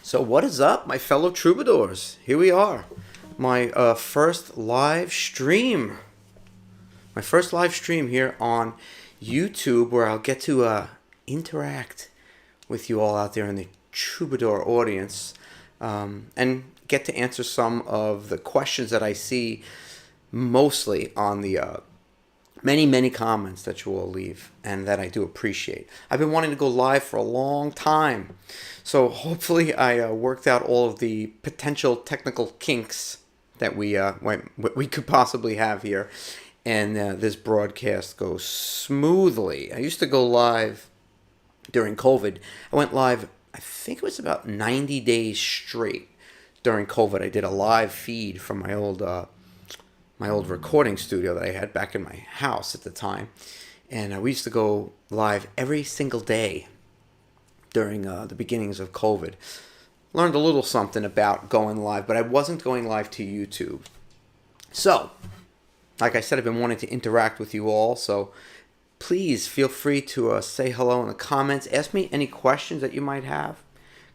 So what is up, my fellow troubadours? Here we are. My first live stream. My first live stream here on YouTube, where I'll get to interact with you all out there in the troubadour audience, and get to answer some of the questions that I see mostly on the many comments that you all leave, and that I do appreciate. I've been wanting to go live for a long time, so hopefully I worked out all of the potential technical kinks that we could possibly have here, and this broadcast goes smoothly. I used to go live during COVID. I went live, I think it was about 90 days straight during COVID. I did a live feed from my old recording studio that I had back in my house at the time, and we used to go live every single day during the beginnings of COVID. Learned a little something about going live, but I wasn't going live to YouTube. So, like I said, I've been wanting to interact with you all, so please feel free to say hello in the comments. Ask me any questions that you might have,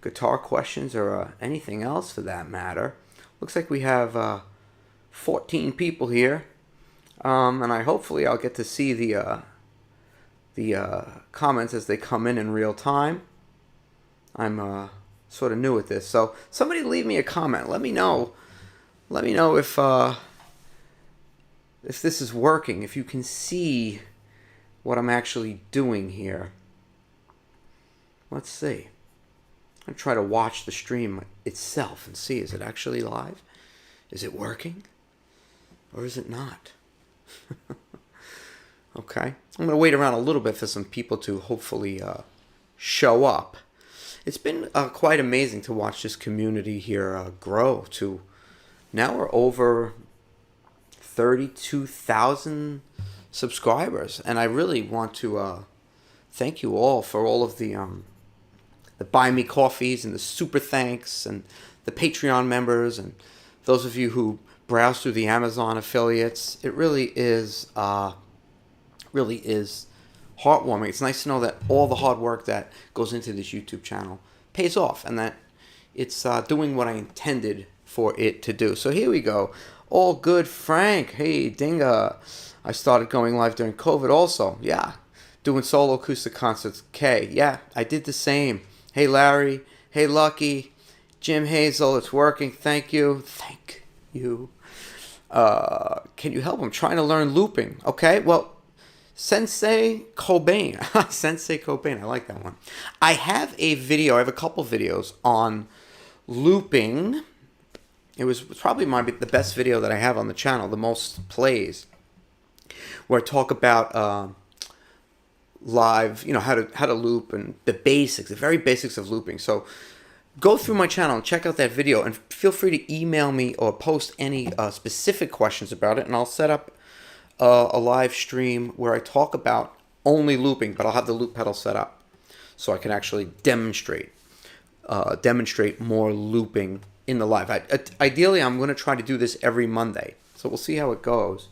guitar questions or anything else for that matter. Looks like we have 14 people here, and hopefully I'll get to see the comments as they come in real time. I'm sort of new at this, so somebody leave me a comment. Let me know if this is working, if you can see what I'm actually doing here. Let's see. I'm gonna try to watch the stream itself and see, is it actually live? Is it working? Or is it not? Okay. I'm going to wait around a little bit for some people to hopefully show up. It's been quite amazing to watch this community here grow to, now we're over 32,000 subscribers. And I really want to thank you all for all of the Buy Me Coffees and the Super Thanks and the Patreon members and those of you who browse through the Amazon affiliates. It really is heartwarming. It's nice to know that all the hard work that goes into this YouTube channel pays off, and that it's doing what I intended for it to do. So here we go. All good, Frank. Hey, Dinga. I started going live during COVID also. Yeah. Doing solo acoustic concerts. Kay. Yeah, I did the same. Hey, Larry. Hey, Lucky. Jim Hazel. It's working. Thank you. Thank you. Can you help? I'm trying to learn looping. Okay, well, Sensei Cobain. Sensei Cobain, I like that one. I have a video, I have a couple videos on looping. It was probably the best video that I have on the channel, the most plays, where I talk about live, how to loop and the basics, the very basics of looping. So go through my channel and check out that video, and feel free to email me or post any specific questions about it, and I'll set up a live stream where I talk about only looping, but I'll have the loop pedal set up so I can actually demonstrate more looping in the live. Ideally, I'm going to try to do this every Monday, so we'll see how it goes.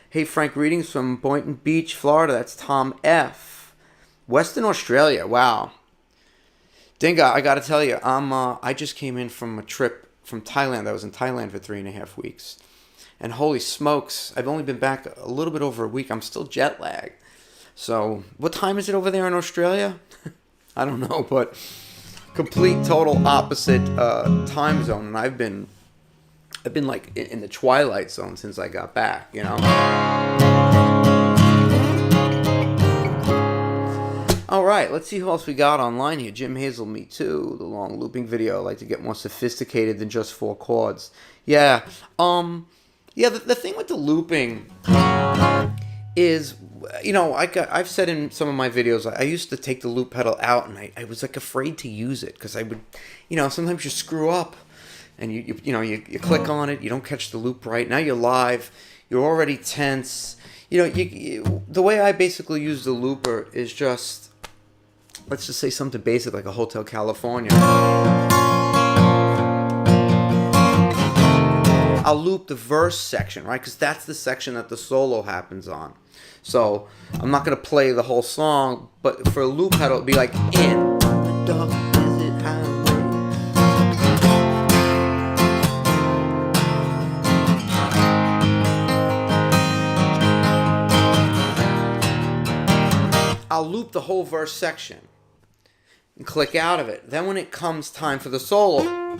Hey, Frank, greetings from Boynton Beach, Florida. That's Tom F. Western Australia. Wow. Dinga, I gotta tell you, I just came in from a trip from Thailand. I was in Thailand for 3.5 weeks. And holy smokes, I've only been back a little bit over a week. I'm still jet lagged. So, what time is it over there in Australia? I don't know, but complete, total opposite time zone. And I've been like in the twilight zone since I got back, Alright, let's see who else we got online here. Jim Hazel, me too. The long looping video. I like to get more sophisticated than just 4 chords. Yeah. The thing with the looping is, I've said in some of my videos, I used to take the loop pedal out, and I was like afraid to use it, because I would, sometimes you screw up, and you click on it, you don't catch the loop right. Now you're live, you're already tense. The way I basically use the looper is just, let's just say something basic like a Hotel California. I'll loop the verse section, right? Because that's the section that the solo happens on. So I'm not going to play the whole song, but for a loop pedal, it'll be like, in the dark desert highway, I'll loop the whole verse section and click out of it. Then when it comes time for the solo,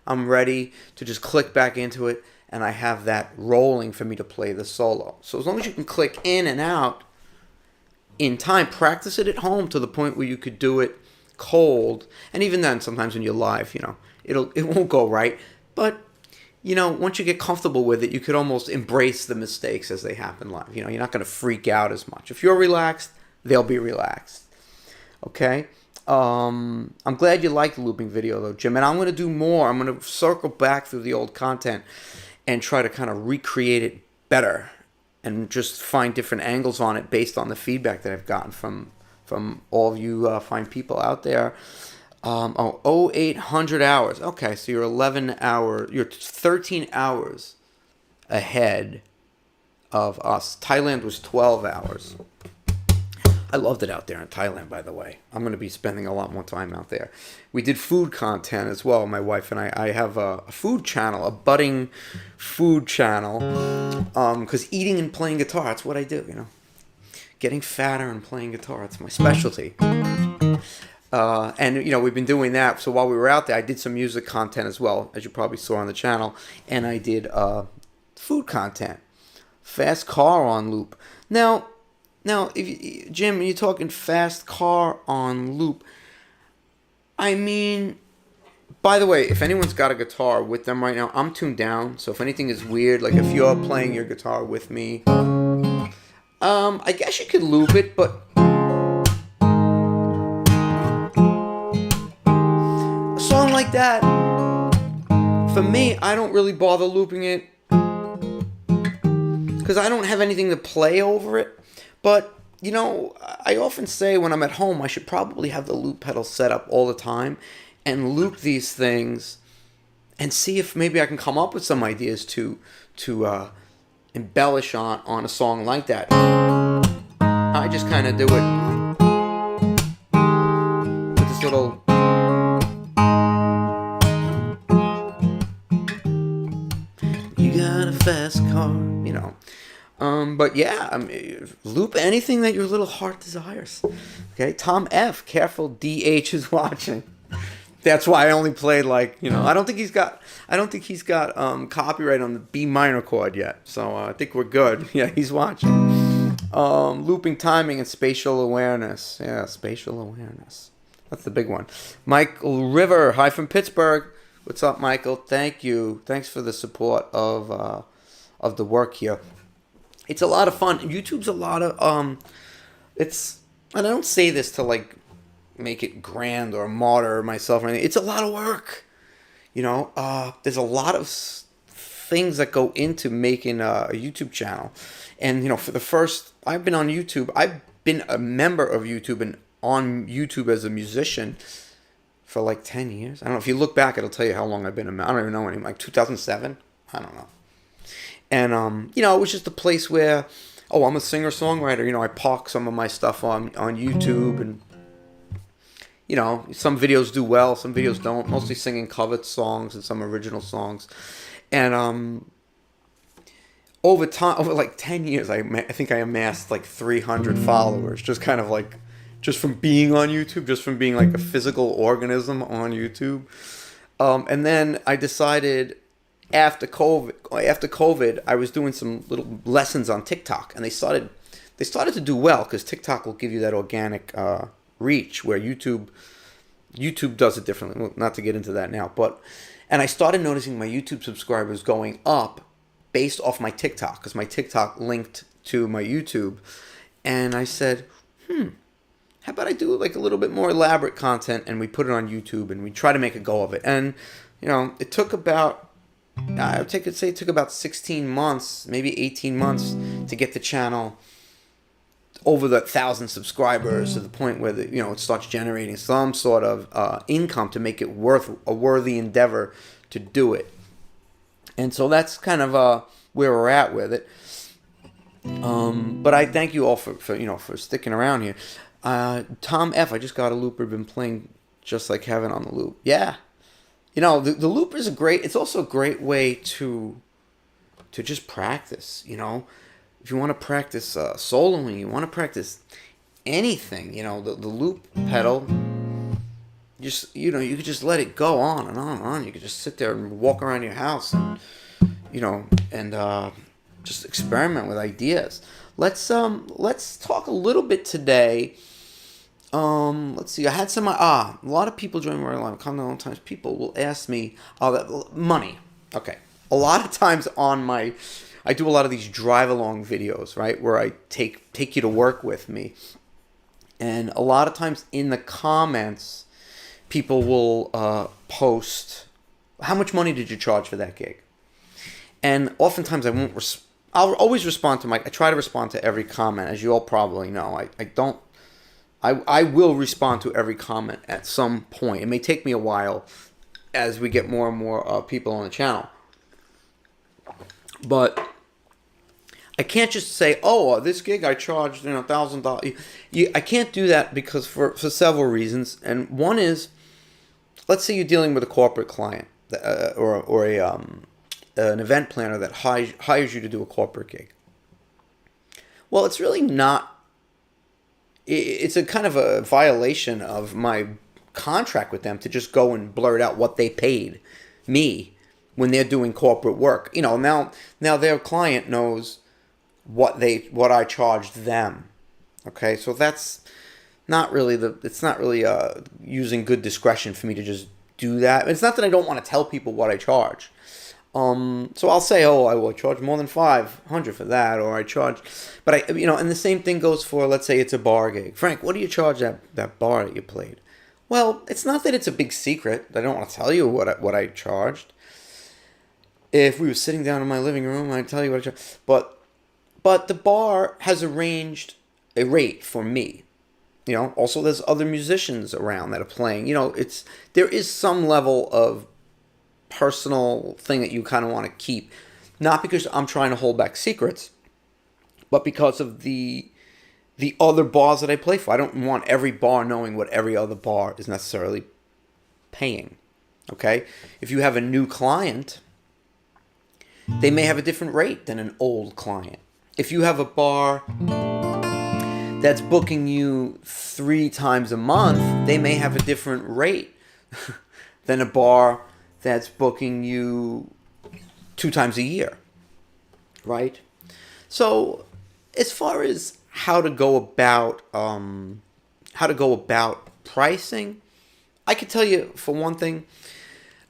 I'm ready to just click back into it, and I have that rolling for me to play the solo. So as long as you can click in and out in time, practice it at home to the point where you could do it cold. And even then, sometimes when you're live, it won't go right. But once you get comfortable with it, you could almost embrace the mistakes as they happen live. You're not going to freak out as much. If you're relaxed, they'll be relaxed. Okay? I'm glad you liked the looping video, though, Jim. And I'm going to do more. I'm going to circle back through the old content and try to kind of recreate it better and just find different angles on it based on the feedback that I've gotten from all of you fine people out there. 800 hours. Okay, so you're 13 hours ahead of us. Thailand was 12 hours. I loved it out there in Thailand, by the way. I'm going to be spending a lot more time out there. We did food content as well, my wife and I. I have a food channel, a budding food channel, because eating and playing guitar, that's what I do, Getting fatter and playing guitar, that's my specialty. And, we've been doing that. So while we were out there, I did some music content as well, as you probably saw on the channel. And I did food content. Fast car on loop. Now, Jim, you're talking fast car on loop. I mean, by the way, if anyone's got a guitar with them right now, I'm tuned down. So if anything is weird, like if you're playing your guitar with me, I guess you could loop it, but a song like that, for me, I don't really bother looping it because I don't have anything to play over it. But, I often say when I'm at home, I should probably have the loop pedal set up all the time and loop these things and see if maybe I can come up with some ideas to embellish on a song like that. I just kind of do it with this little... You got a fast car, But yeah, loop anything that your little heart desires. Okay, Tom F. Careful, DH is watching. That's why I only played I don't think he's got copyright on the B minor chord yet. So I think we're good. Yeah, he's watching. Looping timing and spatial awareness. Yeah, spatial awareness. That's the big one. Michael River, hi from Pittsburgh. What's up, Michael? Thank you. Thanks for the support of the work here. It's a lot of fun. YouTube's a lot of and I don't say this to make it grand or martyr myself or anything. It's a lot of work. There's a lot of things that go into making a YouTube channel. And I've been on YouTube. I've been a member of YouTube and on YouTube as a musician for 10 years. I don't know. If you look back, it'll tell you how long I've been I don't even know anymore. 2007? I don't know. And, it was just a place where, I'm a singer-songwriter. I park some of my stuff on YouTube. And, some videos do well, some videos don't. Mostly singing covered songs and some original songs. And over time, over 10 years, I think I amassed 300 followers. Just kind of just from being on YouTube, just from being a physical organism on YouTube. And then I decided... After COVID, I was doing some little lessons on TikTok, and they started to do well because TikTok will give you that organic reach where YouTube does it differently. Well, not to get into that now, and I started noticing my YouTube subscribers going up based off my TikTok because my TikTok linked to my YouTube, and I said, how about I do a little bit more elaborate content and we put it on YouTube and we try to make a go of it, and it took about. I would say it took about 16 months, maybe 18 months to get the channel over the 1,000 subscribers to the point where it starts generating some sort of income to make it worth a worthy endeavor to do it. And so that's kind of where we're at with it. But I thank you all for sticking around here. Tom F. I just got a looper. Been playing just like heaven on the loop. Yeah. The loop is it's also a great way to just practice, If you want to practice soloing, you want to practice anything, the loop pedal, you could just let it go on and on and on. You could just sit there and walk around your house and, just experiment with ideas. Let's talk a little bit today. Let's see. I had a lot of people join my live. Come on, times people will ask me, money. Okay. A lot of times I do a lot of these drive-along videos, right, where I take you to work with me. And a lot of times in the comments, people will post, how much money did you charge for that gig? And oftentimes I'll always respond I try to respond to every comment, as you all probably know. I will respond to every comment at some point. It may take me a while as we get more and more people on the channel. But I can't just say, this gig I charged $1,000. I can't do that because for several reasons. And one is, let's say you're dealing with a corporate client or an event planner that hires you to do a corporate gig. Well, it's really not. It's a kind of a violation of my contract with them to just go and blurt out what they paid me when they're doing corporate work. Now their client knows what I charged them. Okay, so that's not really using good discretion for me to just do that. It's not that I don't want to tell people what I charge. So I'll say, I will charge more than $500 for that, or I charge, but and the same thing goes for, let's say it's a bar gig. Frank, what do you charge that bar that you played? Well, it's not that it's a big secret. I don't want to tell you what I charged. If we were sitting down in my living room, I'd tell you what I charged. But the bar has arranged a rate for me. Also there's other musicians around that are playing. There is some level of personal thing that you kind of want to keep, not because I'm trying to hold back secrets, but because of the other bars that I play for. I don't want every bar knowing what every other bar is necessarily paying. Okay? If you have a new client, they may have a different rate than an old client. If you have a bar that's booking you 3 times a month, they may have a different rate than a bar that's booking you 2 times a year, right? So, as far as how to go about pricing, I could tell you for one thing.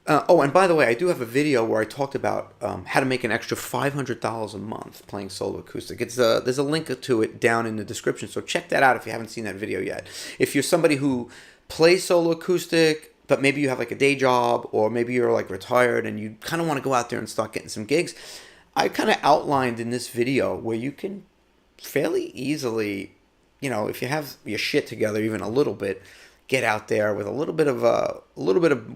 And by the way, I do have a video where I talked about how to make an extra $500 a month playing solo acoustic. There's a link to it down in the description, so check that out if you haven't seen that video yet. If you're somebody who plays solo acoustic, but maybe you have like a day job, or maybe you're like retired and you kind of want to go out there and start getting some gigs, I kind of outlined in this video where you can fairly easily, if you have your shit together even a little bit, get out there with a little bit of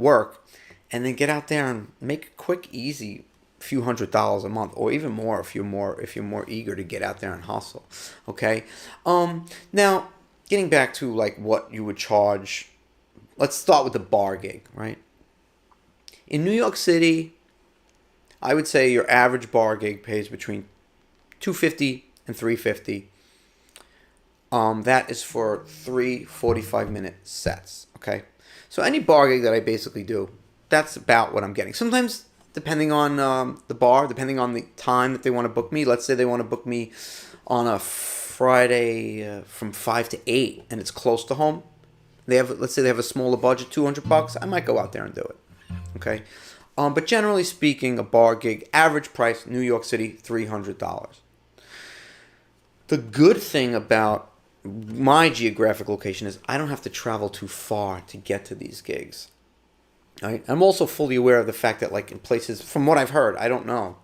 work, and then get out there and make a quick, easy few $100s a month, or even more if you're more eager to get out there and hustle. Okay. Now getting back to like what you would charge. Let's start with the bar gig, right? In New York City, I would say your average bar gig pays between $250 and $350. That is for 3 45-minute sets, okay? So any bar gig that I basically do, that's about what I'm getting. Sometimes, depending on the bar, depending on the time that they want to book me, let's say they want to book me on a Friday from 5 to 8, and it's close to home. Let's say they have a smaller budget, $200. I might go out there and do it. Okay, but generally speaking, a bar gig, average price, New York City, $300. The good thing about my geographic location is I don't have to travel too far to get to these gigs. Right? I'm also fully aware of the fact that, like in places, from what I've heard, I don't know,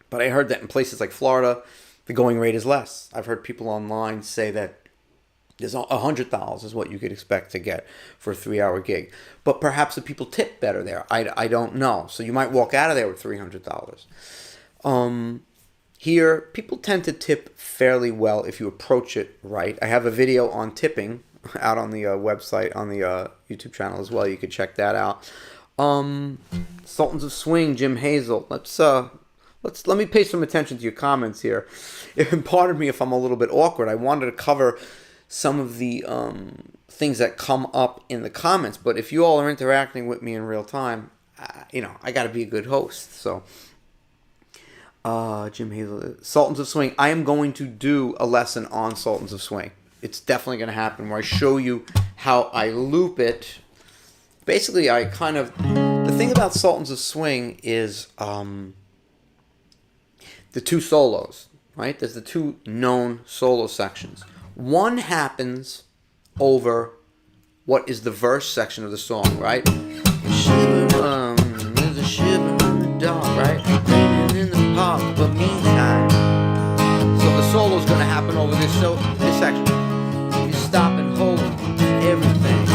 but I heard that in places like Florida, the going rate is less. I've heard people online say that there's $100 is what you could expect to get for a 3-hour gig. But perhaps the people tip better there. I don't know. So you might walk out of there with $300. Here, people tend to tip fairly well if you approach it right. I have a video on tipping out on the website, on the YouTube channel as well. You could check that out. Sultans of Swing, Jim Hazel. Let me pay some attention to your comments here. And pardon me if I'm a little bit awkward. I wanted to cover some of the things that come up in the comments. But if you all are interacting with me in real time, I got to be a good host. So, Jim Hazel, Sultans of Swing. I am going to do a lesson on Sultans of Swing. It's definitely going to happen where I show you how I loop it. Basically, the thing about Sultans of Swing is the two solos, right? There's the two known solo sections. One happens over what is the verse section of the song, right? There's a shiver in the dark, right? Raining in the park, but meantime. So the solo's going to happen over this section. You stop and hold everything.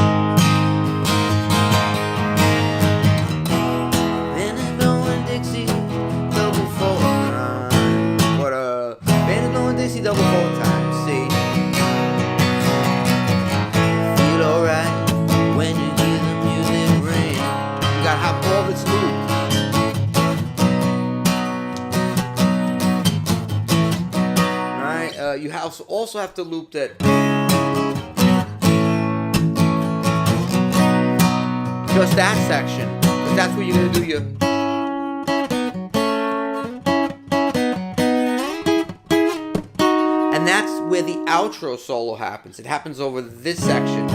Then it's blowing Dixie double 4 times. Then it's blowing Dixie double 4 times. See, feel alright when you hear the music ring. You gotta have all this loop. Right? You also have to loop that. Just that section, but that's where you're gonna do your. And that's where the outro solo happens. It happens over this section.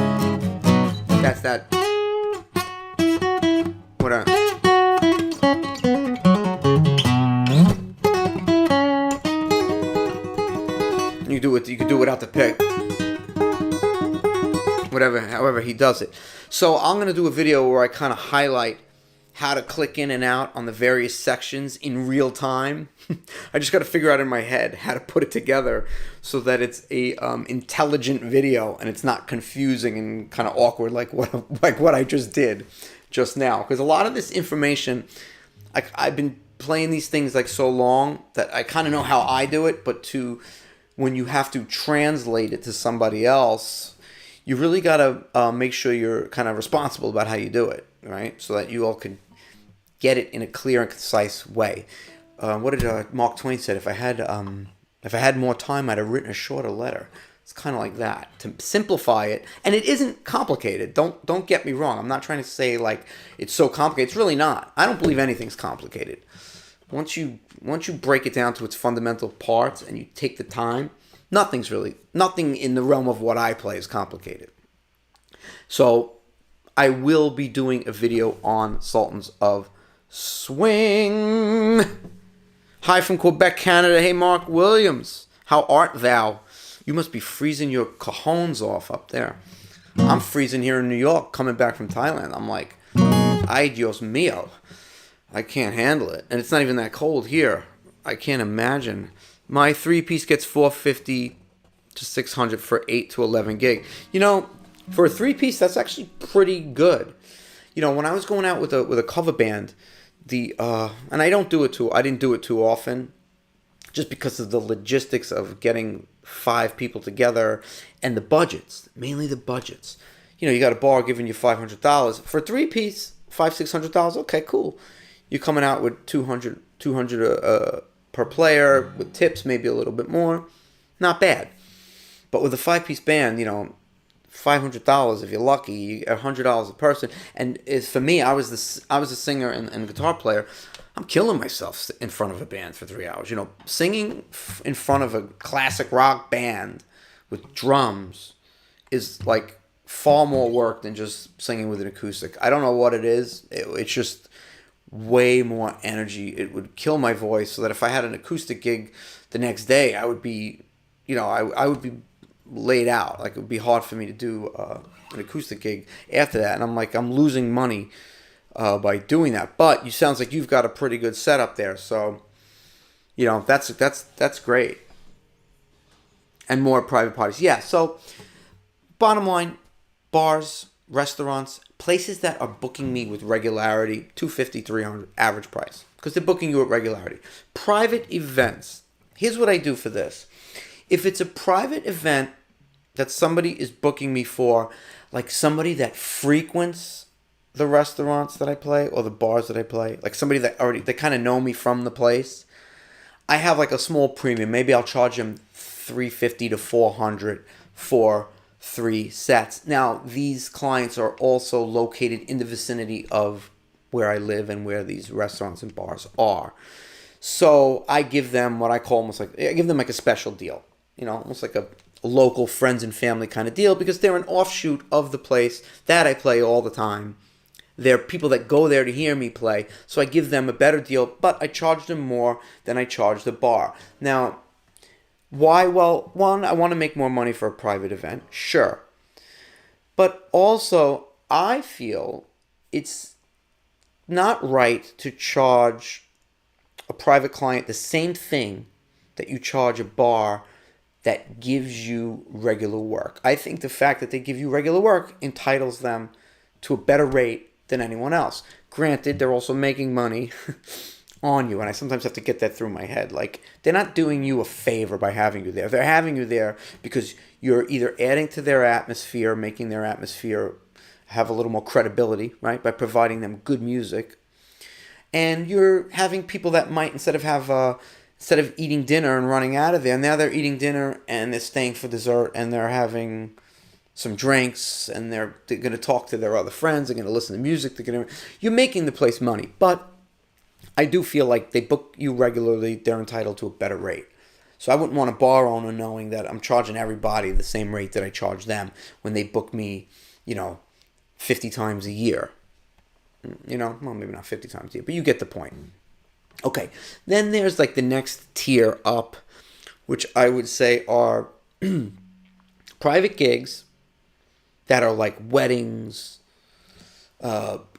That's that. What? You do it. You can do it without the pick. However he does it. So I'm going to do a video where I kind of highlight how to click in and out on the various sections in real time. I just got to figure out in my head how to put it together so that it's a intelligent video and it's not confusing and kind of awkward like what I just did just now. Because a lot of this information, I've been playing these things like so long that I kind of know how I do it, but when you have to translate it to somebody else, you really got to make sure you're kind of responsible about how you do it, right? So that you all can get it in a clear and concise way. What did Mark Twain said? If I had more time, I'd have written a shorter letter. It's kind of like that, to simplify it. And it isn't complicated. Don't get me wrong. I'm not trying to say like it's so complicated. It's really not. I don't believe anything's complicated. Once you break it down to its fundamental parts and you take the time, nothing in the realm of what I play is complicated. So I will be doing a video on Sultans of Swing. Hi from Quebec, Canada. Hey, Mark Williams. How art thou? You must be freezing your cajones off up there. I'm freezing here in New York, coming back from Thailand. I'm like, ay Dios mío. I can't handle it. And it's not even that cold here. I can't imagine. My 3-piece gets $450 to $600 for 8 to 11 gig. For a 3-piece, that's actually pretty good. When I was going out with a cover band, and I didn't do it too often, just because of the logistics of getting 5 people together and the budgets, mainly the budgets. You got a bar giving you $500 for a 3-piece, $600. Okay, cool. You're coming out with $200 per player with tips, maybe a little bit more. Not bad. But with a 5-piece band, $500 if you're lucky, $100 a person. And for me, I was a singer and guitar player. I'm killing myself in front of a band for 3 hours. Singing in front of a classic rock band with drums is like far more work than just singing with an acoustic. I don't know what it is. It's just way more energy. It would kill my voice, so that if I had an acoustic gig the next day, I would be, I would be laid out. Like, it would be hard for me to do an acoustic gig after that. And I'm losing money by doing that. But you sounds like you've got a pretty good setup there, so that's great. And more private parties. Yeah. So, bottom line, bars, restaurants, places that are booking me with regularity, $250, $300 average price, because they're booking you at regularity. Private events. Here's what I do for this. If it's a private event that somebody is booking me for, like somebody that frequents the restaurants that I play or the bars that I play, like somebody they kind of know me from the place, I have like a small premium. Maybe I'll charge them $350 to $400 for 3 sets. Now, these clients are also located in the vicinity of where I live and where these restaurants and bars are. So I give them what I call almost like, I give them like a special deal, almost like a local friends and family kind of deal, because they're an offshoot of the place that I play all the time. They're people that go there to hear me play, so I give them a better deal, but I charge them more than I charge the bar. Now, why? Well, one, I want to make more money for a private event, sure. But also, I feel it's not right to charge a private client the same thing that you charge a bar that gives you regular work. I think the fact that they give you regular work entitles them to a better rate than anyone else. Granted, they're also making money on you, and I sometimes have to get that through my head. Like, they're not doing you a favor by having you there. They're having you there because you're either adding to their atmosphere, making their atmosphere have a little more credibility, right, by providing them good music, and you're having people that might, instead of eating dinner and running out of there, now they're eating dinner and they're staying for dessert and they're having some drinks and they're going to talk to their other friends. They're going to listen to music. You're making the place money. But I do feel like they book you regularly. They're entitled to a better rate. So I wouldn't want a bar owner knowing that I'm charging everybody the same rate that I charge them when they book me, 50 times a year. Well, maybe not 50 times a year, but you get the point. Okay, then there's like the next tier up, which I would say are private gigs that are like weddings,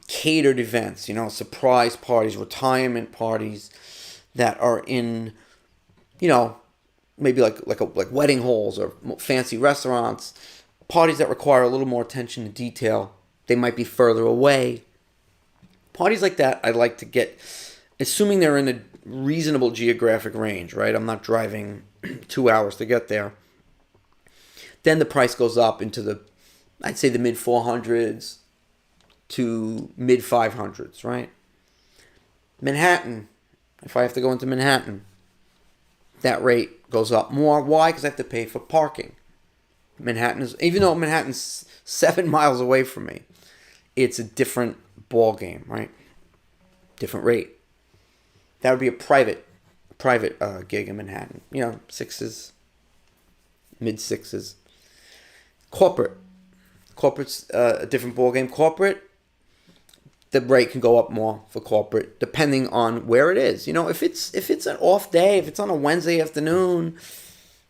catered events, surprise parties, retirement parties that are in, maybe like wedding halls or fancy restaurants, parties that require a little more attention to detail. They might be further away. Parties like that I like to get, assuming they're in a reasonable geographic range, right? I'm not driving 2 hours to get there. Then the price goes up into I'd say the mid 400s to mid 500s, right? Manhattan, if I have to go into Manhattan, that rate goes up more. Why? Because I have to pay for parking. Even though Manhattan's 7 miles away from me, it's a different ball game, right? Different rate. That would be a private gig in Manhattan. Sixes, mid sixes. Corporate's a different ballgame. Corporate, the rate can go up more for corporate depending on where it is. If it's an off day, if it's on a Wednesday afternoon,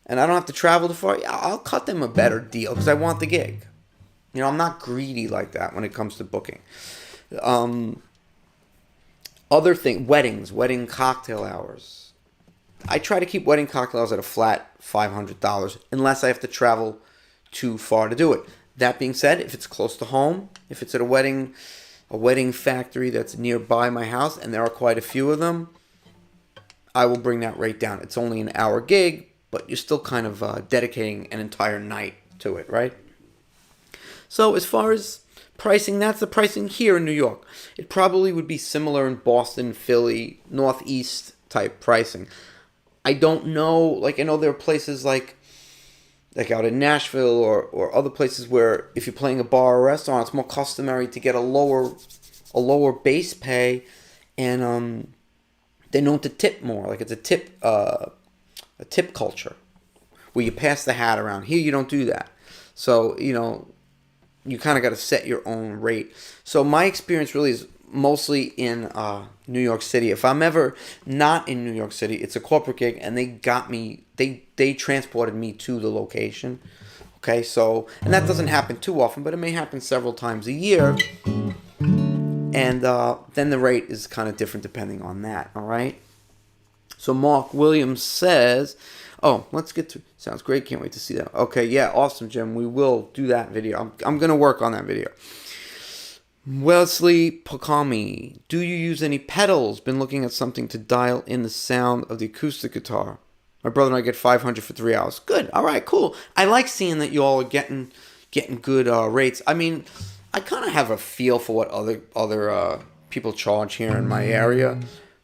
and I don't have to travel too far, I'll cut them a better deal because I want the gig. I'm not greedy like that when it comes to booking. Other thing, wedding cocktail hours. I try to keep wedding cocktail hours at a flat $500 unless I have to travel too far to do it. That being said, if it's close to home, if it's at a wedding factory that's nearby my house, and there are quite a few of them, I will bring that rate down. It's only an hour gig, but you're still kind of dedicating an entire night to it, right? So as far as pricing, that's the pricing here in New York. It probably would be similar in Boston, Philly, Northeast type pricing. I don't know, I know there are places like out in Nashville or other places where if you're playing a bar or restaurant, it's more customary to get a lower base pay, and they're known to tip more. Like it's a tip culture where you pass the hat around. Here you don't do that. So, you kind of got to set your own rate. So my experience really is mostly in New York City. If I'm ever not in New York City, it's a corporate gig, and they transported me to the location. Okay, so, and that doesn't happen too often, but it may happen several times a year. And then the rate is kind of different depending on that, all right? So Mark Williams says, let's get to, sounds great, can't wait to see that. Okay, yeah, awesome, Jim. We will do that video. I'm going to work on that video. Wesley Pocami, do you use any pedals? Been looking at something to dial in the sound of the acoustic guitar. My brother and I get 500 for 3 hours. Good, all right, cool. I like seeing that you all are getting good rates. I mean, I kind of have a feel for what other people charge here in my area,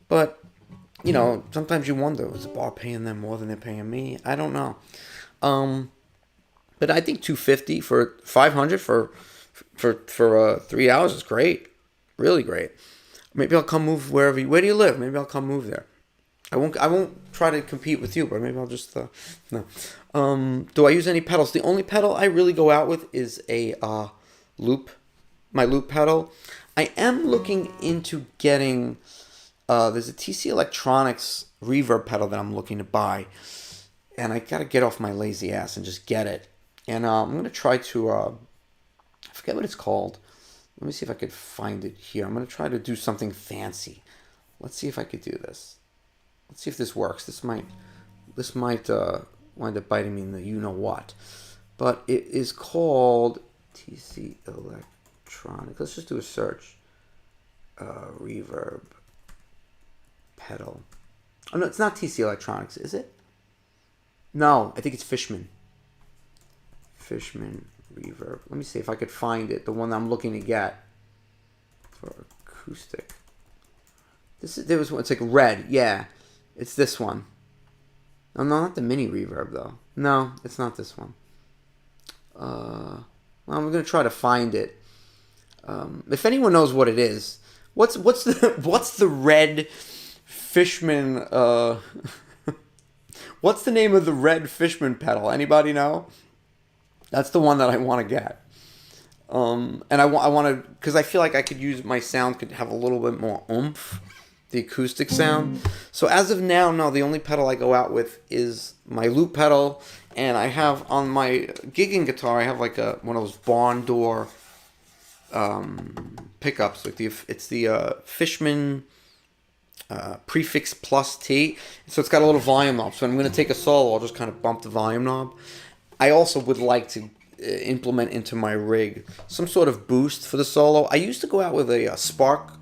but sometimes you wonder, is the bar paying them more than they're paying me? I don't know. But I think 250 for 500 for 3 hours is great, really great. Maybe I'll come move wherever you. Where do you live? Maybe I'll come move there. I won't try to compete with you, but maybe I'll just no. Do I use any pedals? The only pedal I really go out with is a loop, my loop pedal. I am looking into getting. There's a TC Electronics reverb pedal that I'm looking to buy, and I gotta get off my lazy ass and just get it. And I'm gonna try to. I forget what it's called. Let me see if I could find it here. I'm gonna try to do something fancy. Let's see if I could do this. Let's see if this works. This might wind up biting me in the you know what. But it is called TC Electronics. Let's just do a search. Reverb pedal. Oh no, it's not TC Electronics, is it? No, I think it's Fishman. Fishman reverb. Let me see if I could find it. The one that I'm looking to get for acoustic. There was one. It's like red. Yeah. It's this one. Oh, no, not the mini reverb, though. No, it's not this one. Well, I'm going to try to find it. If anyone knows what it is, what's the red Fishman, what's the name of the red Fishman pedal? Anybody know? That's the one that I want to get. And I want to, because I feel like I could use, my sound could have a little bit more oomph. The acoustic sound. So as of now, no, the only pedal I go out with is my loop pedal, and I have on my gigging guitar, I have like one of those barn door pickups. Like it's the Fishman Prefix Plus T. So it's got a little volume knob. So when I'm going to take a solo, I'll just kind of bump the volume knob. I also would like to implement into my rig some sort of boost for the solo. I used to go out with a Spark.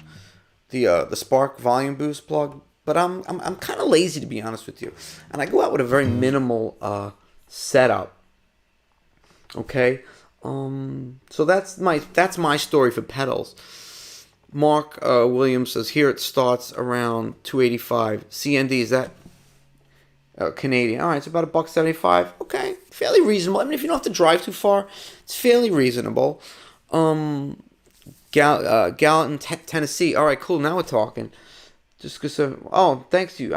The Spark volume boost plug, but I'm kind of lazy, to be honest with you, and I go out with a very minimal setup. Okay, so that's my story for pedals. Mark Williams says here it starts around 285 CND. Is that Canadian? All right, it's about $1.75. Okay, fairly reasonable. I mean, if you don't have to drive too far, it's fairly reasonable. Gallatin, Tennessee. All right, cool. Now we're talking. Just because thanks you.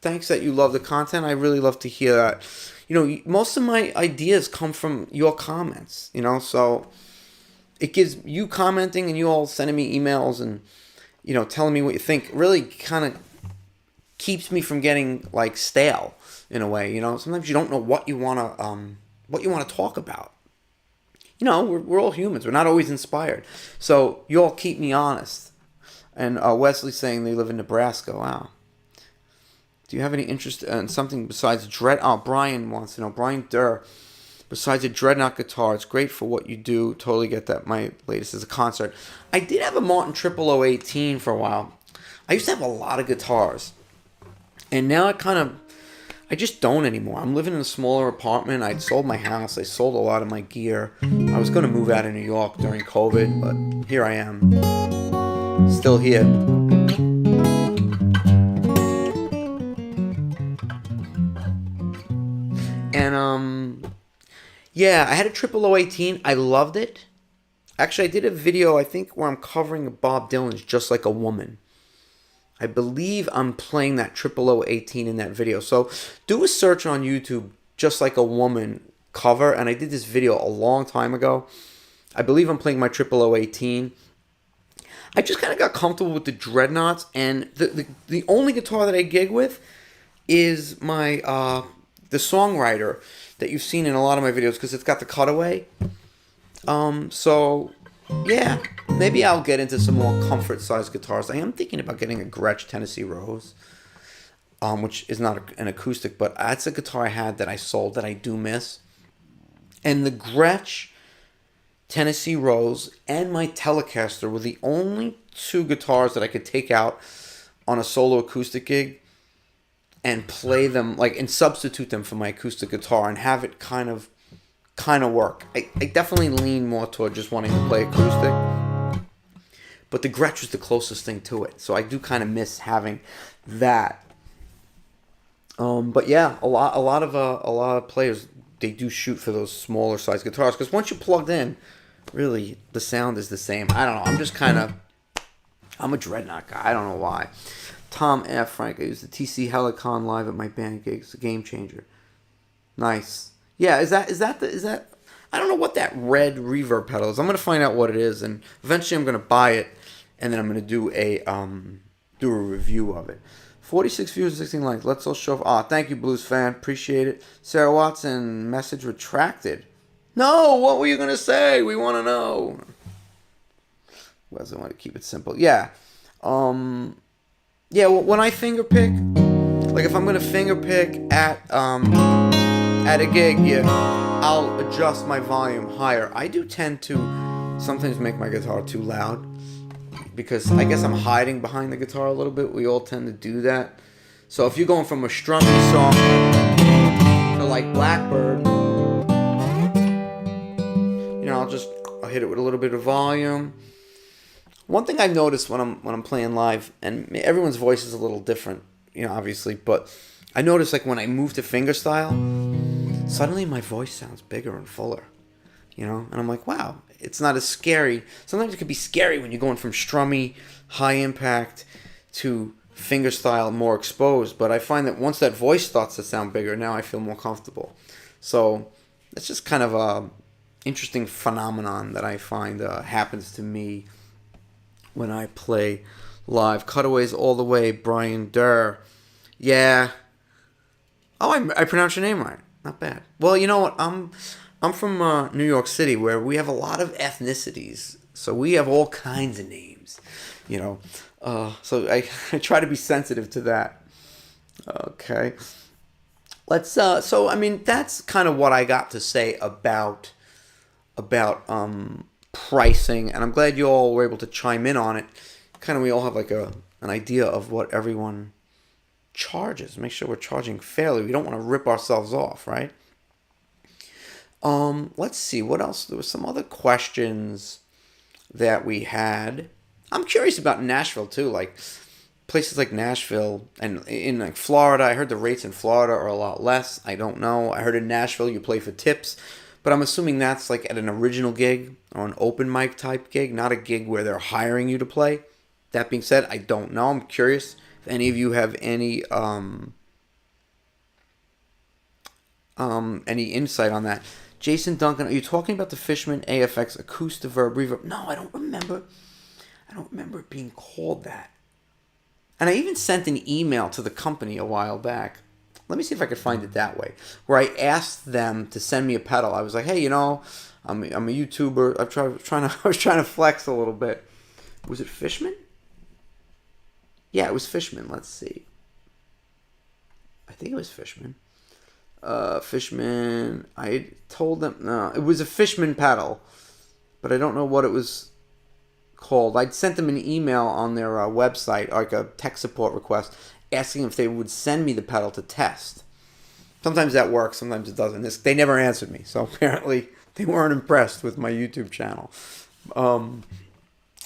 Thanks that you love the content. I really love to hear that. You know, most of my ideas come from your comments. You know, so it gives you commenting and you all sending me emails and telling me what you think. Really, kind of keeps me from getting like stale in a way. You know, sometimes you don't know what you wanna talk about. You know, we're all humans. We're not always inspired. So you all keep me honest. And Wesley's saying they live in Nebraska. Wow. Do you have any interest in something besides Brian wants to know. Brian Durr. Besides a Dreadnought guitar, it's great for what you do. Totally get that. My latest is a concert. I did have a Martin 0018 for a while. I used to have a lot of guitars. And now I just don't anymore. I'm living in a smaller apartment. I'd sold my house. I sold a lot of my gear. I was going to move out of New York during COVID, but here I am. Still here. And, yeah, I had a 0018. I loved it. Actually, I did a video, I think, where I'm covering Bob Dylan's Just Like a Woman. I believe I'm playing that 0018 in that video. So do a search on YouTube, Just Like a Woman cover. And I did this video a long time ago. I believe I'm playing my 0018. I just kind of got comfortable with the Dreadnoughts. And the only guitar that I gig with is my the songwriter that you've seen in a lot of my videos because it's got the cutaway. So yeah, maybe I'll get into some more comfort-sized guitars. I am thinking about getting a Gretsch Tennessee Rose, which is not an acoustic, but that's a guitar I had that I sold that I do miss. And the Gretsch Tennessee Rose and my Telecaster were the only two guitars that I could take out on a solo acoustic gig and play them, like, and substitute them for my acoustic guitar and have it kind of work. I definitely lean more toward just wanting to play acoustic, but the Gretsch was the closest thing to it, so I do kind of miss having that. But yeah, a lot of players they do shoot for those smaller size guitars, because once you're plugged in, really the sound is the same. I don't know. I'm a Dreadnought guy. I don't know why. Tom F. Frank, I used the TC Helicon live at my band gigs. It's a game changer. Nice. Yeah, is that? I don't know what that red reverb pedal is. I'm gonna find out what it is, and eventually I'm gonna buy it, and then I'm gonna do a review of it. 46 views, 16 likes. Let's all show off. Thank you, Blues fan. Appreciate it. Sarah Watson, message retracted. No, what were you gonna say? We want to know. Well, I want to keep it simple. Yeah. Yeah. Well, when I finger pick, like if I'm gonna finger pick at a gig, yeah, I'll adjust my volume higher. I do tend to sometimes make my guitar too loud, because I guess I'm hiding behind the guitar a little bit. We all tend to do that. So if you're going from a strummy song to like Blackbird, I'll hit it with a little bit of volume. One thing I've noticed when I'm playing live, and everyone's voice is a little different, obviously, but I notice like when I move to fingerstyle, suddenly my voice sounds bigger and fuller, and I'm like, wow, it's not as scary. Sometimes it could be scary when you're going from strummy, high impact to fingerstyle, more exposed, but I find that once that voice starts to sound bigger, now I feel more comfortable. So it's just kind of a interesting phenomenon that I find happens to me when I play live. Cutaways all the way, Brian Durr. Yeah. Oh, I pronounced your name right. Not bad. Well, you know what? I'm from New York City, where we have a lot of ethnicities. So we have all kinds of names, So I try to be sensitive to that. Okay. Let's. So I mean, that's kind of what I got to say about pricing, and I'm glad you all were able to chime in on it. Kind of, we all have like an idea of what everyone charges. Make sure we're charging fairly. We don't want to rip ourselves off, right? Let's see what else. There were some other questions that we had. I'm curious about Nashville too, like places like Nashville and in like Florida. I heard the rates in Florida are a lot less. I don't know. I heard in Nashville you play for tips. But I'm assuming that's like at an original gig or an open mic type gig, not a gig where they're hiring you to play. That being said, I don't know. I'm curious if any of you have any insight on that. Jason Duncan, are you talking about the Fishman AFX acoustic reverb? No, I don't remember. I don't remember it being called that. And I even sent an email to the company a while back. Let me see if I could find it that way, where I asked them to send me a pedal. I was like, hey, I'm a YouTuber. I was trying to flex a little bit. Was it Fishman? Yeah, it was Fishman. Let's see. I think it was Fishman. Fishman. I told them no, it was a Fishman pedal, but I don't know what it was called. I'd sent them an email on their website, like a tech support request, asking if they would send me the pedal to test. Sometimes that works, sometimes it doesn't. They never answered me, so apparently they weren't impressed with my YouTube channel.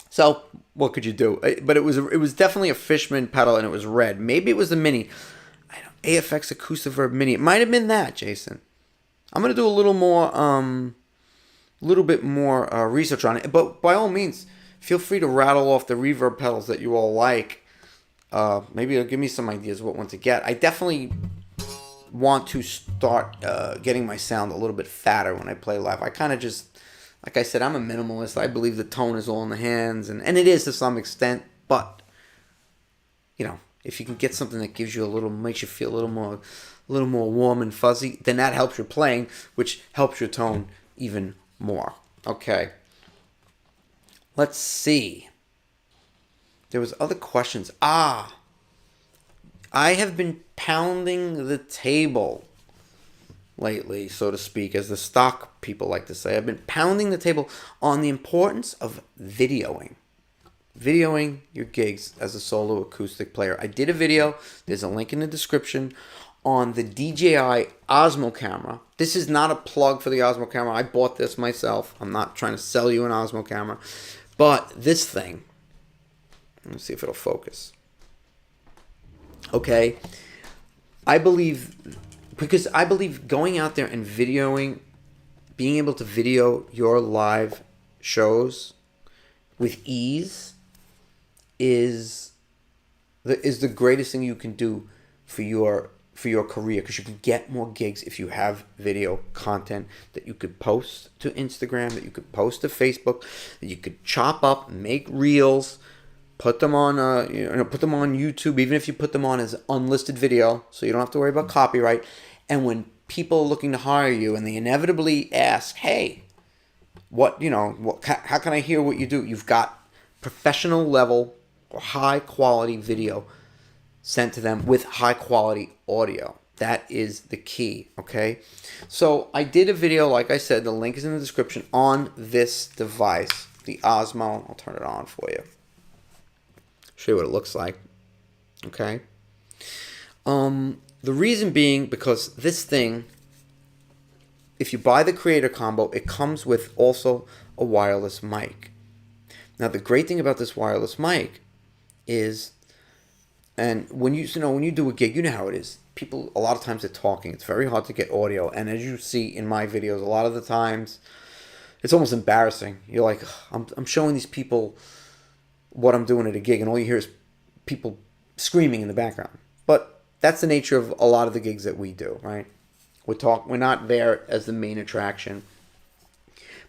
So what could you do? But it was definitely a Fishman pedal, and it was red. Maybe it was the Mini. AFX Acoustic Verb Mini. It might have been that, Jason. I'm gonna do a little bit more research on it. But by all means, feel free to rattle off the reverb pedals that you all like. Maybe it'll give me some ideas what one to get. I definitely want to start getting my sound a little bit fatter when I play live. I kind of just, like I said, I'm a minimalist. I believe the tone is all in the hands, and it is to some extent. But if you can get something that gives you makes you feel a little more warm and fuzzy, then that helps your playing, which helps your tone even more. Okay. Let's see. There was other questions. I have been pounding the table lately, so to speak, as the stock people like to say. I've been pounding the table on the importance of videoing. Videoing your gigs as a solo acoustic player. I did a video. There's a link in the description on the DJI Osmo camera. This is not a plug for the Osmo camera. I bought this myself. I'm not trying to sell you an Osmo camera. But this thing, let's see if it'll focus. Okay. I believe because I believe going out there and videoing, being able to video your live shows with ease is the greatest thing you can do for your career, because you can get more gigs if you have video content that you could post to Instagram, that you could post to Facebook, that you could chop up, make reels, put them on put them on YouTube, even if you put them on as unlisted video, so you don't have to worry about copyright. And when people are looking to hire you and they inevitably ask, hey, how can I hear what you do? You've got professional level or high quality video sent to them with high quality audio. That is the key, okay? So I did a video, like I said, the link is in the description, on this device, the Osmo. I'll turn it on for you. Show you what it looks like, okay? The reason being because this thing, if you buy the Creator Combo, it comes with also a wireless mic. Now, the great thing about this wireless mic is, and when you do a gig, you know how it is. People, a lot of times they're talking. It's very hard to get audio. And as you see in my videos, a lot of the times, it's almost embarrassing. You're like, I'm showing these people what I'm doing at a gig, and all you hear is people screaming in the background. But that's the nature of a lot of the gigs that we do, right? We're not there as the main attraction.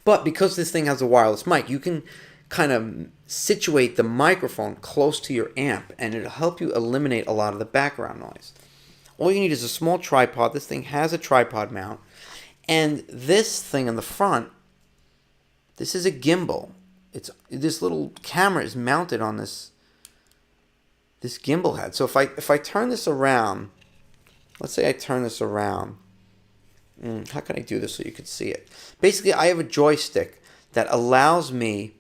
But because this thing has a wireless mic, you can kind of situate the microphone close to your amp, and it'll help you eliminate a lot of the background noise. All you need is a small tripod. This thing has a tripod mount. And this thing in the front, this is a gimbal. This little camera is mounted on this gimbal head. So if I turn this around, let's say I turn this around. How can I do this so you can see it? Basically, I have a joystick that allows me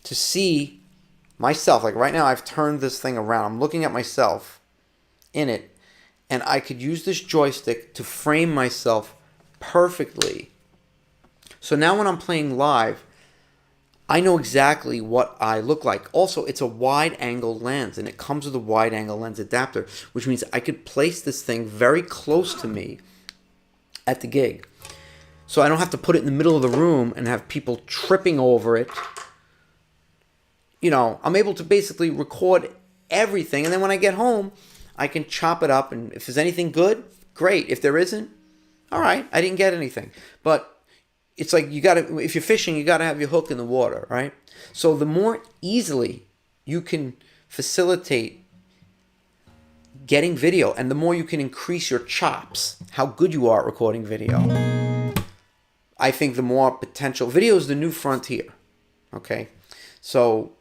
to see myself. Like right now, I've turned this thing around. I'm looking at myself in it, and I could use this joystick to frame myself perfectly. So now when I'm playing live, I know exactly what I look like. Also, it's a wide-angle lens, and it comes with a wide-angle lens adapter, which means I could place this thing very close to me at the gig. So I don't have to put it in the middle of the room and have people tripping over it. I'm able to basically record everything, and then when I get home, I can chop it up, and if there's anything good, great. If there isn't, all right, I didn't get anything. But it's like if you're fishing, you gotta have your hook in the water, right? So the more easily you can facilitate getting video, and the more you can increase your chops, how good you are at recording video, I think the more potential. Video is the new frontier, okay? So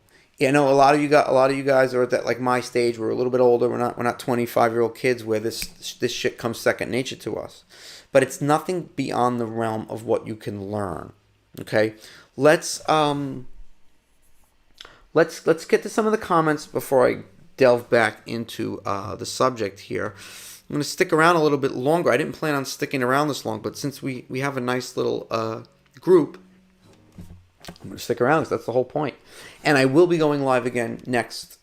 a lot of you guys are at that, like my stage. We're a little bit older. We're not 25-year-old kids where this shit comes second nature to us. But it's nothing beyond the realm of what you can learn. Okay, let's get to some of the comments before I delve back into the subject here. I'm going to stick around a little bit longer. I didn't plan on sticking around this long, but since we have a nice little group, I'm going to stick around because that's the whole point. And I will be going live again next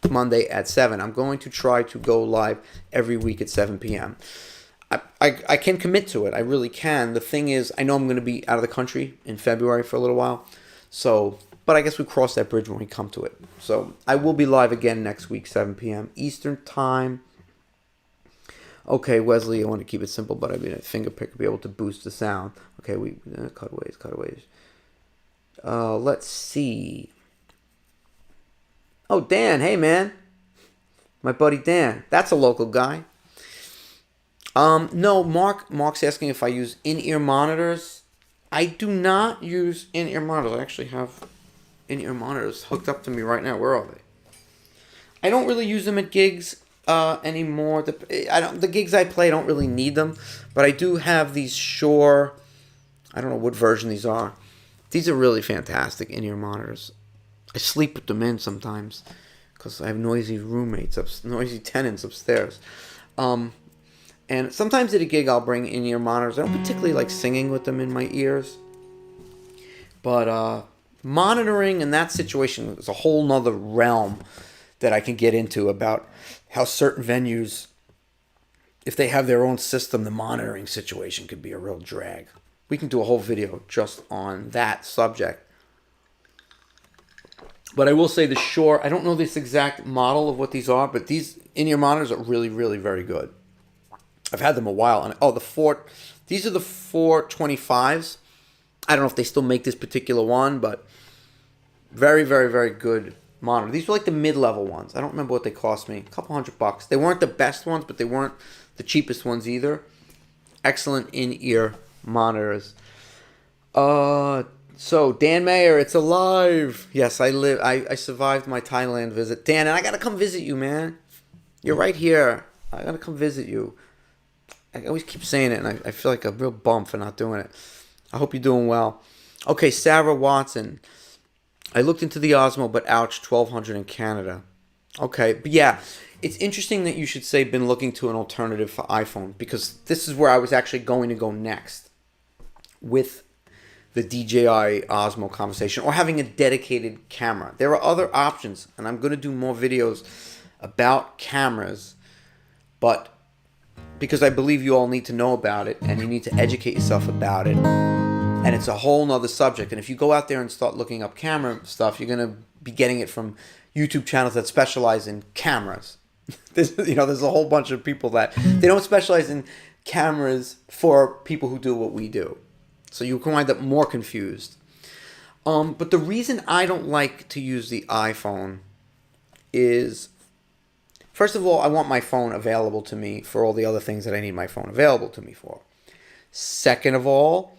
Monday at 7. I'm going to try to go live every week at 7 p.m. I can commit to it. I really can. The thing is, I know I'm going to be out of the country in February for a little while. But I guess we cross that bridge when we come to it. So I will be live again next week, 7 p.m. Eastern Time. Okay, Wesley, I want to keep it simple, but I mean, a finger pick will be able to boost the sound. Okay, cutaways. Let's see. Oh, Dan. Hey, man. My buddy Dan. That's a local guy. No, Mark's asking if I use in-ear monitors. I do not use in-ear monitors. I actually have in-ear monitors hooked up to me right now. Where are they? I don't really use them at gigs anymore. The gigs I play, I don't really need them, but I do have these Shure. I don't know what version these are. These are really fantastic in-ear monitors. I sleep with them in sometimes because I have noisy roommates, noisy tenants upstairs. And sometimes at a gig, I'll bring in-ear monitors. I don't particularly like singing with them in my ears. But monitoring in that situation is a whole nother realm that I can get into about how certain venues if they have their own system, the monitoring situation could be a real drag. We can do a whole video just on that subject. But I will say the Shure, I don't know this exact model of what these are, but these in-ear monitors are really, really very good. I've had them a while. And these are the 425s. I don't know if they still make this particular one, but very, very, very good monitor. These were like the mid-level ones. I don't remember what they cost me. A couple $100. They weren't the best ones, but they weren't the cheapest ones either. Excellent in-ear monitors. So Dan Mayer, it's alive. Yes, I survived my Thailand visit. Dan, and I gotta come visit you, man. You're right here. I gotta come visit you. I always keep saying it, and I feel like a real bum for not doing it. I hope you're doing well. Okay, Sarah Watson. I looked into the Osmo, but ouch, $1,200 in Canada. Okay, but yeah, it's interesting that you should say been looking to an alternative for iPhone, because this is where I was actually going to go next with the DJI Osmo conversation, or having a dedicated camera. There are other options, and I'm going to do more videos about cameras, but because I believe you all need to know about it, and you need to educate yourself about it, and it's a whole nother subject. And if you go out there and start looking up camera stuff, you're going to be getting it from YouTube channels that specialize in cameras. There's a whole bunch of people that they don't specialize in cameras for people who do what we do. So you can wind up more confused. But the reason I don't like to use the iPhone is, first of all, I want my phone available to me for all the other things that I need my phone available to me for. Second of all,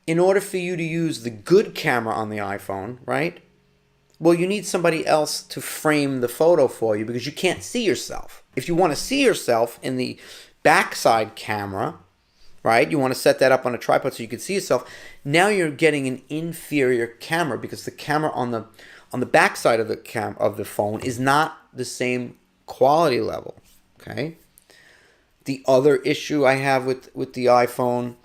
in order for you to use the good camera on the iPhone, right? Well, you need somebody else to frame the photo for you, because you can't see yourself. If you want to see yourself in the backside camera, right? You want to set that up on a tripod so you can see yourself. Now you're getting an inferior camera, because the camera on the backside of the phone is not the same quality level. Okay. The other issue I have with the iPhone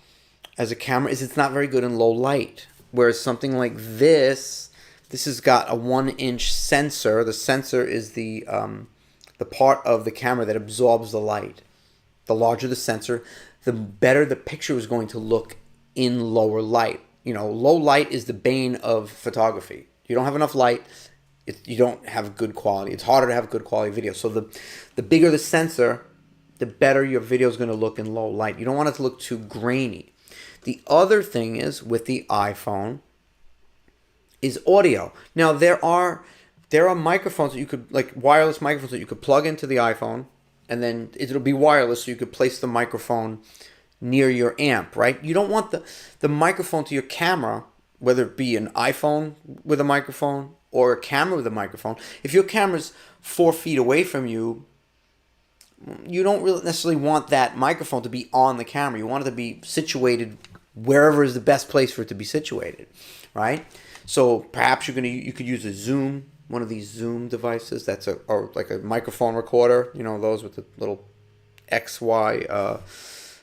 as a camera is it's not very good in low light. Whereas something like this has got a 1-inch sensor. The sensor is the part of the camera that absorbs the light. The larger the sensor, the better the picture is going to look in lower light. Low light is the bane of photography. You don't have enough light, you don't have good quality. It's harder to have good quality video. So the bigger the sensor, the better your video is going to look in low light. You don't want it to look too grainy. The other thing is with the iPhone is audio. Now there are microphones that you could, like wireless microphones that you could plug into the iPhone, and then it'll be wireless, so you could place the microphone near your amp, right? You don't want the microphone to your camera, whether it be an iPhone with a microphone or a camera with a microphone. If your camera's 4 feet away from you, you don't really necessarily want that microphone to be on the camera. You want it to be situated wherever is the best place for it to be situated, right? So perhaps you could use a Zoom, one of these Zoom devices that's like a microphone recorder, those with the little XY,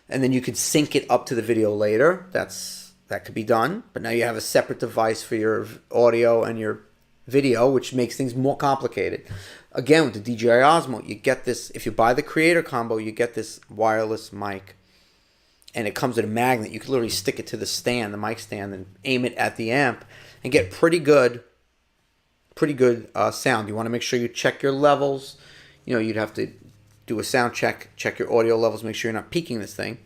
and then you could sync it up to the video later. That could be done, but now you have a separate device for your audio and your video, which makes things more complicated. Again, with the DJI Osmo, you get this, if you buy the Creator Combo, you get this wireless mic, and it comes with a magnet. You can literally stick it to the mic stand, and aim it at the amp and get pretty good sound. You want to make sure you check your levels. You'd have to do a sound check your audio levels, make sure you're not peaking this thing.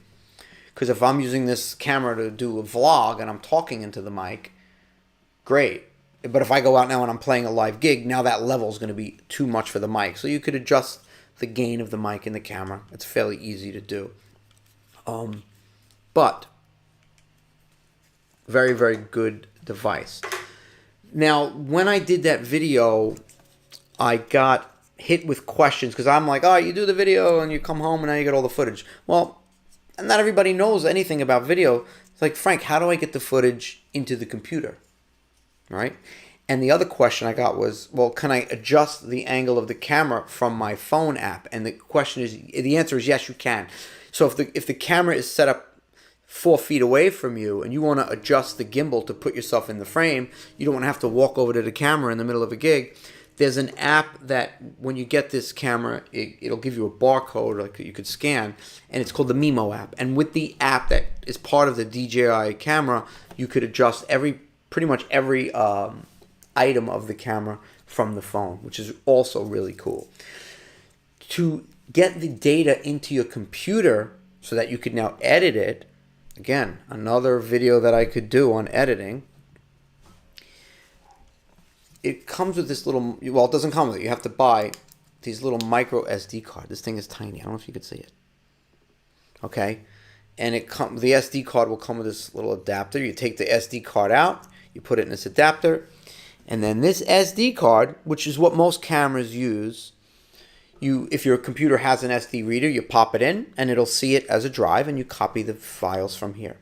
Because if I'm using this camera to do a vlog and I'm talking into the mic, great. But if I go out now and I'm playing a live gig, now that level is going to be too much for the mic. So you could adjust the gain of the mic in the camera. It's fairly easy to do. But very, very good device. Now, when I did that video, I got hit with questions because I'm like, oh, you do the video and you come home and now you get all the footage. Well, not everybody knows anything about video. It's like, Frank, how do I get the footage into the computer? Right? And the other question I got was, well, can I adjust the angle of the camera from my phone app? And the answer is yes, you can. So if the camera is set up 4 feet away from you and you want to adjust the gimbal to put yourself in the frame, you don't want to have to walk over to the camera in the middle of a gig, There's an app that when you get this camera, it'll give you a barcode like you could scan, and it's called the Mimo app. And with the app that is part of the DJI camera, you could adjust pretty much every item of the camera from the phone, which is also really cool. To get the data into your computer so that you could now edit it, again, another video that I could do on editing. It comes with this little, well, it doesn't come with it. You have to buy these little micro SD card. This thing is tiny. I don't know if you could see it. Okay. And the SD card will come with this little adapter. You take the SD card out, you put it in this adapter, and then this SD card, which is what most cameras use, if your computer has an SD reader, you pop it in, and it'll see it as a drive, and you copy the files from here.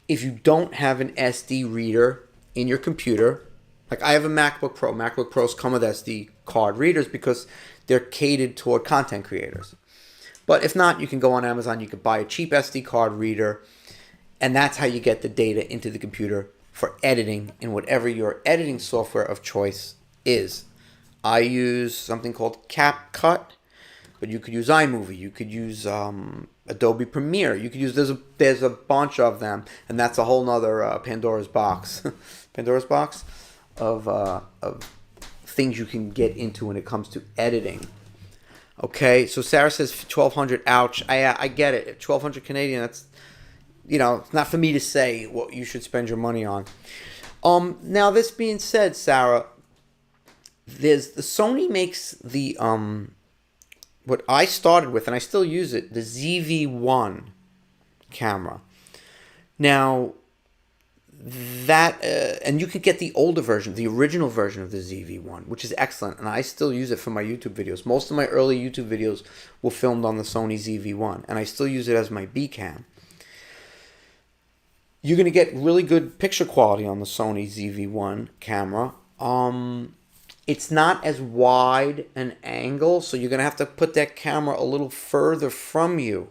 If you don't have an SD reader in your computer, like I have a MacBook Pro. MacBook Pros come with SD card readers because they're catered toward content creators. But if not, you can go on Amazon, you can buy a cheap SD card reader, and that's how you get the data into the computer for editing in whatever your editing software of choice is. I use something called CapCut, but you could use iMovie, you could use Adobe Premiere, you could use, there's a bunch of them, and that's a whole nother Pandora's box. Pandora's box of things you can get into when it comes to editing. Okay, so Sarah says 1,200. Ouch. I get it. 1,200 Canadian. That's, it's not for me to say what you should spend your money on. Now this being said, Sarah, the Sony makes the what I started with, and I still use it, the ZV-1 camera. Now, that and you could get the older version, the original version of the ZV-1, which is excellent, and I still use it for my YouTube videos. Most of my early YouTube videos were filmed on the Sony ZV-1, and I still use it as my B cam. You're going to get really good picture quality on the Sony ZV-1 camera. It's not as wide an angle, so you're going to have to put that camera a little further from you,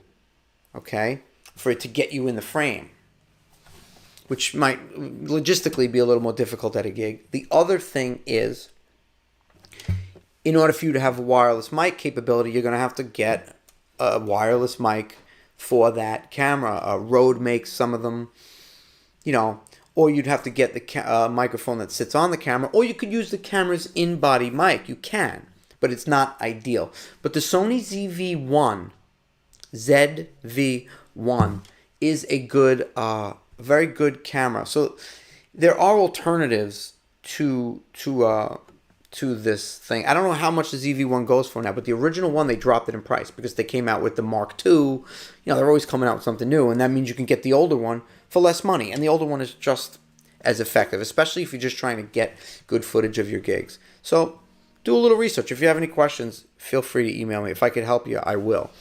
okay, for it to get you in the frame, which might logistically be a little more difficult at a gig. The other thing is, in order for you to have a wireless mic capability, you're going to have to get a wireless mic for that camera. Rode makes some of them, or you'd have to get the microphone that sits on the camera, or you could use the camera's in-body mic. You can, but it's not ideal. But the Sony ZV-1 is a good, very good camera. So there are alternatives to this thing. I don't know how much the ZV-1 goes for now, but the original one, they dropped it in price because they came out with the Mark II. They're always coming out with something new, and that means you can get the older one for less money, and the older one is just as effective, especially if you're just trying to get good footage of your gigs. So do a little research. If you have any questions, feel free to email me. If I could help you, I will.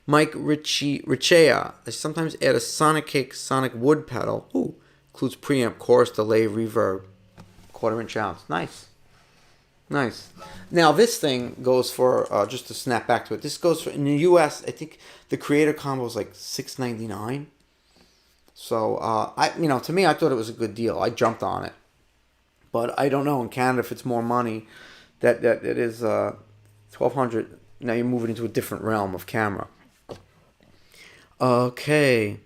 Mike Richea, I sometimes add a Sonic Cake Sonic wood pedal. Ooh, includes preamp, chorus, delay, reverb, 1/4-inch outs. Nice. Nice. Now this thing goes for, just to snap back to it, this goes for, in the US, I think the creator combo is like $6.99. So, to me, I thought it was a good deal. I jumped on it. But I don't know, in Canada, if it's more money, that it is $1,200. Now you're moving into a different realm of camera. Okay.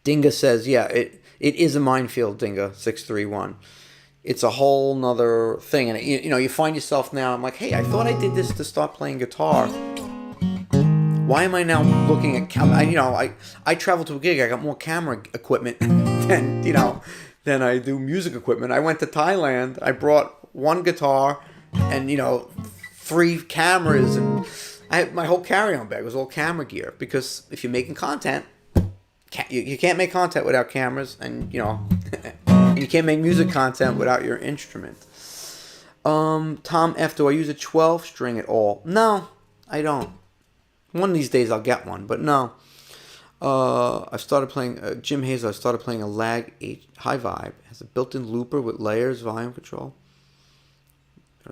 Dinga says, yeah, it is a minefield, Dinga, 631. It's a whole nother thing. And, you find yourself now, I'm like, hey, I thought I did this to start playing guitar. Why am I now looking at camera? I travel to a gig. I got more camera equipment than I do music equipment. I went to Thailand. I brought one guitar and 3 cameras, and my whole carry-on bag was all camera gear. Because if you're making content, you can't make content without cameras, and and you can't make music content without your instrument. Tom F, do I use a 12-string at all? No, I don't. One of these days I'll get one, but no. I've started playing, Jim Hazel, I started playing a Lag High Vibe. It has a built-in looper with layers, volume control.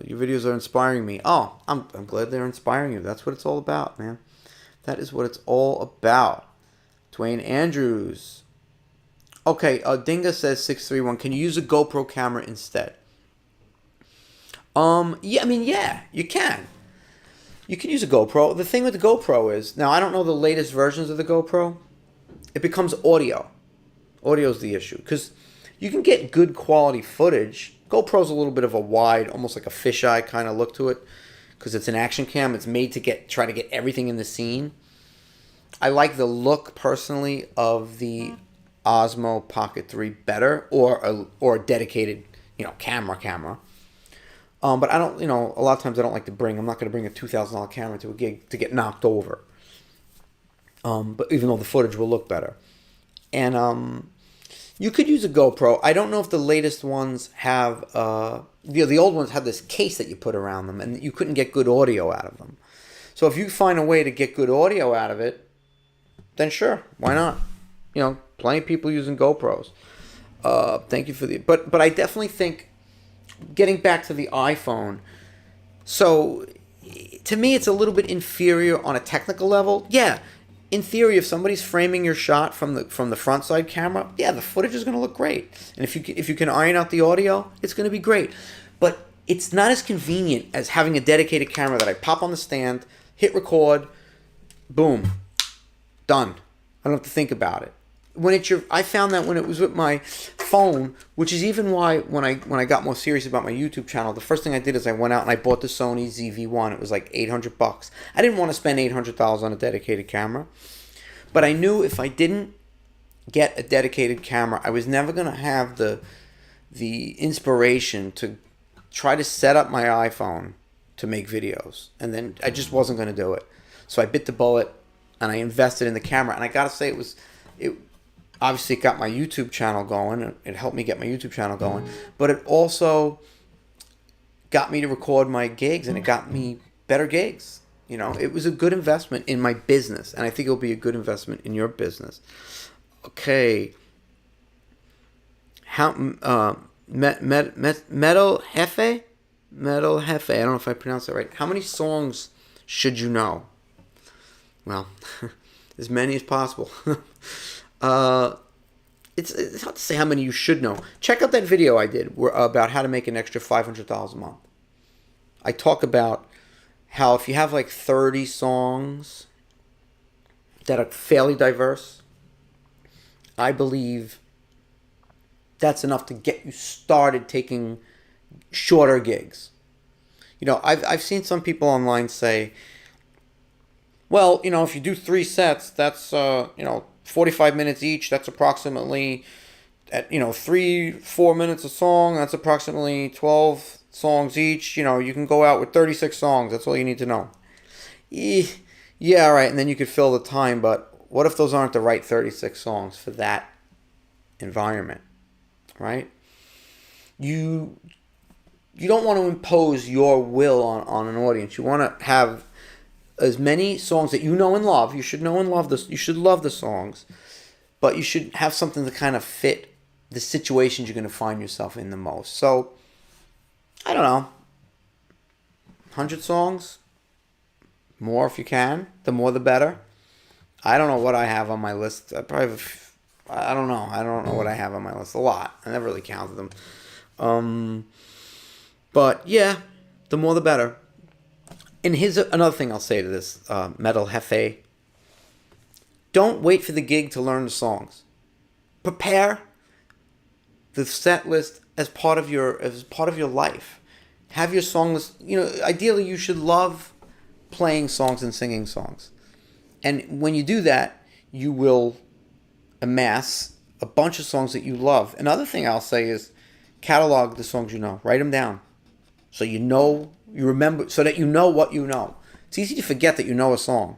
Your videos are inspiring me. Oh, I'm glad they're inspiring you. That's what it's all about, man. That is what it's all about. Dwayne Andrews. Okay, Dinga says 631. Can you use a GoPro camera instead? Yeah, I mean, yeah, you can. You can use a GoPro. The thing with the GoPro is, now I don't know the latest versions of the GoPro. It becomes audio. Audio's the issue. Because you can get good quality footage. GoPro's a little bit of a wide, almost like a fisheye kind of look to it. Because it's an action cam. It's made to try to get everything in the scene. I like the look, personally, of the Osmo Pocket 3 better. Or a dedicated, camera. But I don't, a lot of times I don't like to I'm not going to bring a $2,000 camera to a gig to get knocked over. But even though the footage will look better. And you could use a GoPro. I don't know if the latest ones have, the old ones have this case that you put around them, and you couldn't get good audio out of them. So if you find a way to get good audio out of it, then sure, why not? Plenty of people using GoPros. Thank you for but I definitely think, getting back to the iPhone, so to me it's a little bit inferior on a technical level. Yeah, in theory, if somebody's framing your shot from the front side camera, yeah, the footage is going to look great. And if you can iron out the audio, it's going to be great. But it's not as convenient as having a dedicated camera that I pop on the stand, hit record, boom, done. I don't have to think about it. I found that when it was with my phone, which is even why when I got more serious about my YouTube channel, the first thing I did is I went out and I bought the Sony ZV-1. It was like $800. I didn't want to spend $800 on a dedicated camera, but I knew if I didn't get a dedicated camera, I was never going to have the inspiration to try to set up my iPhone to make videos, and then I just wasn't going to do it. So I bit the bullet and I invested in the camera, and I got to say it obviously, it got my YouTube channel going. It helped me get my YouTube channel going. But it also got me to record my gigs, and it got me better gigs. It was a good investment in my business, and I think it'll be a good investment in your business. Okay. How Metal Jefe? Metal Jefe. I don't know if I pronounced that right. How many songs should you know? Well, as many as possible. It's hard to say how many you should know. Check out that video I did about how to make an extra $500 a month. I talk about how if you have like 30 songs that are fairly diverse, I believe that's enough to get you started taking shorter gigs. I've seen some people online say, well, if you do 3 sets, that's 45 minutes each, that's approximately, at 3-4 minutes a song, that's approximately 12 songs each. You can go out with 36 songs, that's all you need to know. Yeah, right, and then you could fill the time, but what if those aren't the right 36 songs for that environment, right? You don't want to impose your will on an audience. You want to have as many songs that you know and love. You should know and love this. You should love the songs, but you should have something to kind of fit the situations you're going to find yourself in the most. So, I don't know, 100 songs, more if you can. The more, the better. I don't know what I have on my list. I don't know. I don't know what I have on my list. A lot. I never really counted them. But yeah, the more, the better. And here's another thing I'll say to this Metal Jefe. Don't wait for the gig to learn the songs. Prepare the set list as part of your life. Have your song list. Ideally you should love playing songs and singing songs. And when you do that, you will amass a bunch of songs that you love. Another thing I'll say is catalog the songs you know. Write them down. So you remember, so that you know what you know. It's easy to forget that you know a song.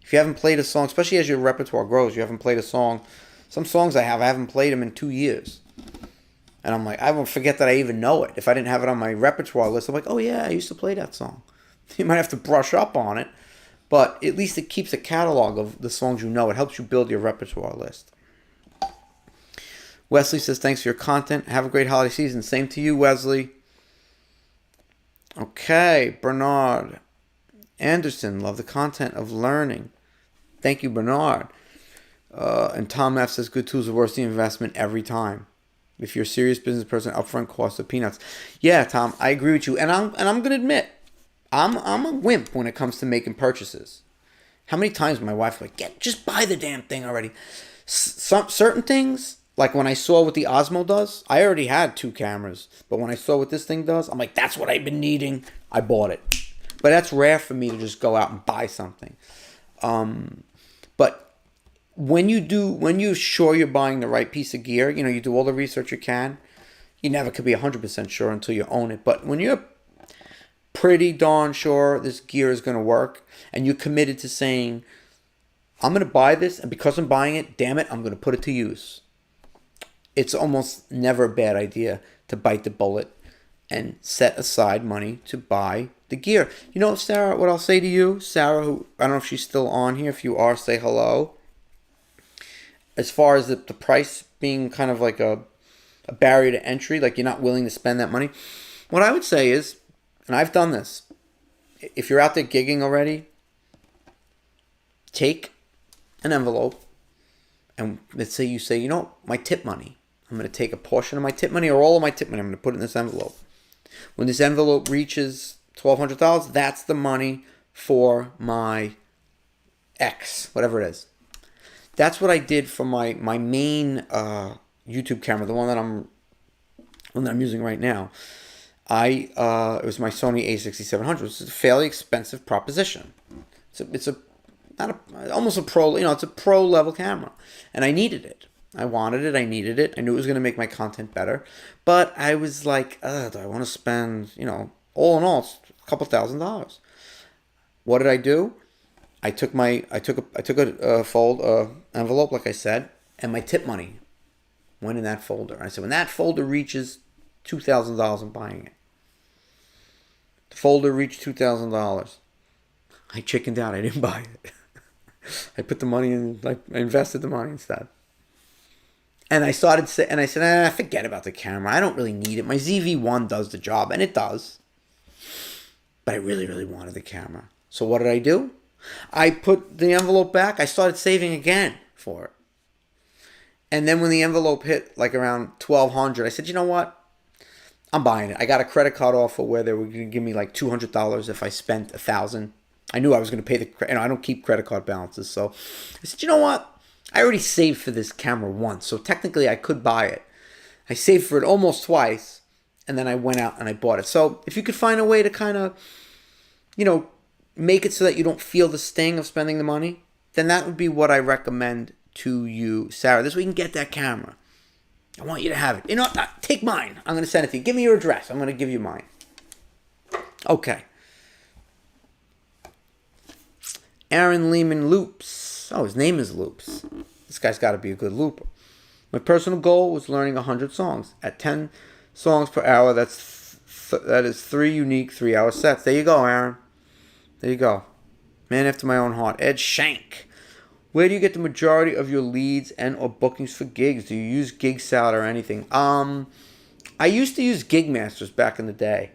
If you haven't played a song, especially as your repertoire grows, you haven't played a song. Some songs I haven't played them in 2 years. And I'm like, I won't forget that I even know it. If I didn't have it on my repertoire list, I'm like, oh yeah, I used to play that song. You might have to brush up on it, but at least it keeps a catalog of the songs you know. It helps you build your repertoire list. Wesley says, thanks for your content. Have a great holiday season. Same to you, Wesley. Okay, Bernard Anderson, love the content of learning. Thank you, Bernard. And Tom F says, good tools are worth the investment every time. If you're a serious business person, upfront costs are peanuts. Yeah, Tom, I agree with you. And I'm gonna admit, I'm a wimp when it comes to making purchases. How many times my wife like, just buy the damn thing already. Some certain things, like when I saw what the Osmo does, I already had 2 cameras, but when I saw what this thing does, I'm like, that's what I've been needing. I bought it. But that's rare for me to just go out and buy something. But when you're sure you're buying the right piece of gear, you do all the research you can. You never could be 100% sure until you own it. But when you're pretty darn sure this gear is going to work, and you're committed to saying, I'm going to buy this, and because I'm buying it, damn it, I'm going to put it to use. It's almost never a bad idea to bite the bullet and set aside money to buy the gear. Sarah, what I'll say to you, Sarah, who I don't know if she's still on here. If you are, say hello. As far as the price being kind of like a barrier to entry, like you're not willing to spend that money, what I would say is, and I've done this, if you're out there gigging already, take an envelope, and let's say you say, my tip money. I'm going to take a portion of my tip money or all of my tip money. I'm going to put it in this envelope. When this envelope reaches $1,200, that's the money for my X, whatever it is. That's what I did for my main YouTube camera, the one that I'm using right now. It was my Sony A6700. It's a fairly expensive proposition. It's almost a pro. It's a pro level camera, and I needed it. I wanted it. I needed it. I knew it was going to make my content better, but I was like, do I want to spend? All in all, it's a couple $1,000s. What did I do? I took a envelope, like I said, and my tip money went in that folder. And I said, when that folder reaches $2,000, I'm buying it. The folder reached $2,000. I chickened out. I didn't buy it. I put the money in. I invested the money instead. And I said, forget about the camera. I don't really need it. My ZV-1 does the job, and it does. But I really, really wanted the camera. So what did I do? I put the envelope back. I started saving again for it. And then when the envelope hit like around $1,200, I said, you know what? I'm buying it. I got a credit card offer where they were going to give me like $200 if I spent $1,000. I knew I was going to pay I don't keep credit card balances. So I said, you know what? I already saved for this camera once, so technically I could buy it. I saved for it almost twice, and then I went out and I bought it. So if you could find a way to kind of, make it so that you don't feel the sting of spending the money, then that would be what I recommend to you, Sarah. This way you can get that camera. I want you to have it. Take mine. I'm going to send it to you. Give me your address. I'm going to give you mine. Okay. Aaron Lehman Loops. Oh, his name is Loops. This guy's got to be a good looper. My personal goal was learning 100 songs. At 10 songs per hour, that is 3 unique 3-hour sets. There you go, Aaron. There you go. Man after my own heart. Ed Shank. Where do you get the majority of your leads and or bookings for gigs? Do you use Gig Salad or anything? I used to use Gig Masters back in the day.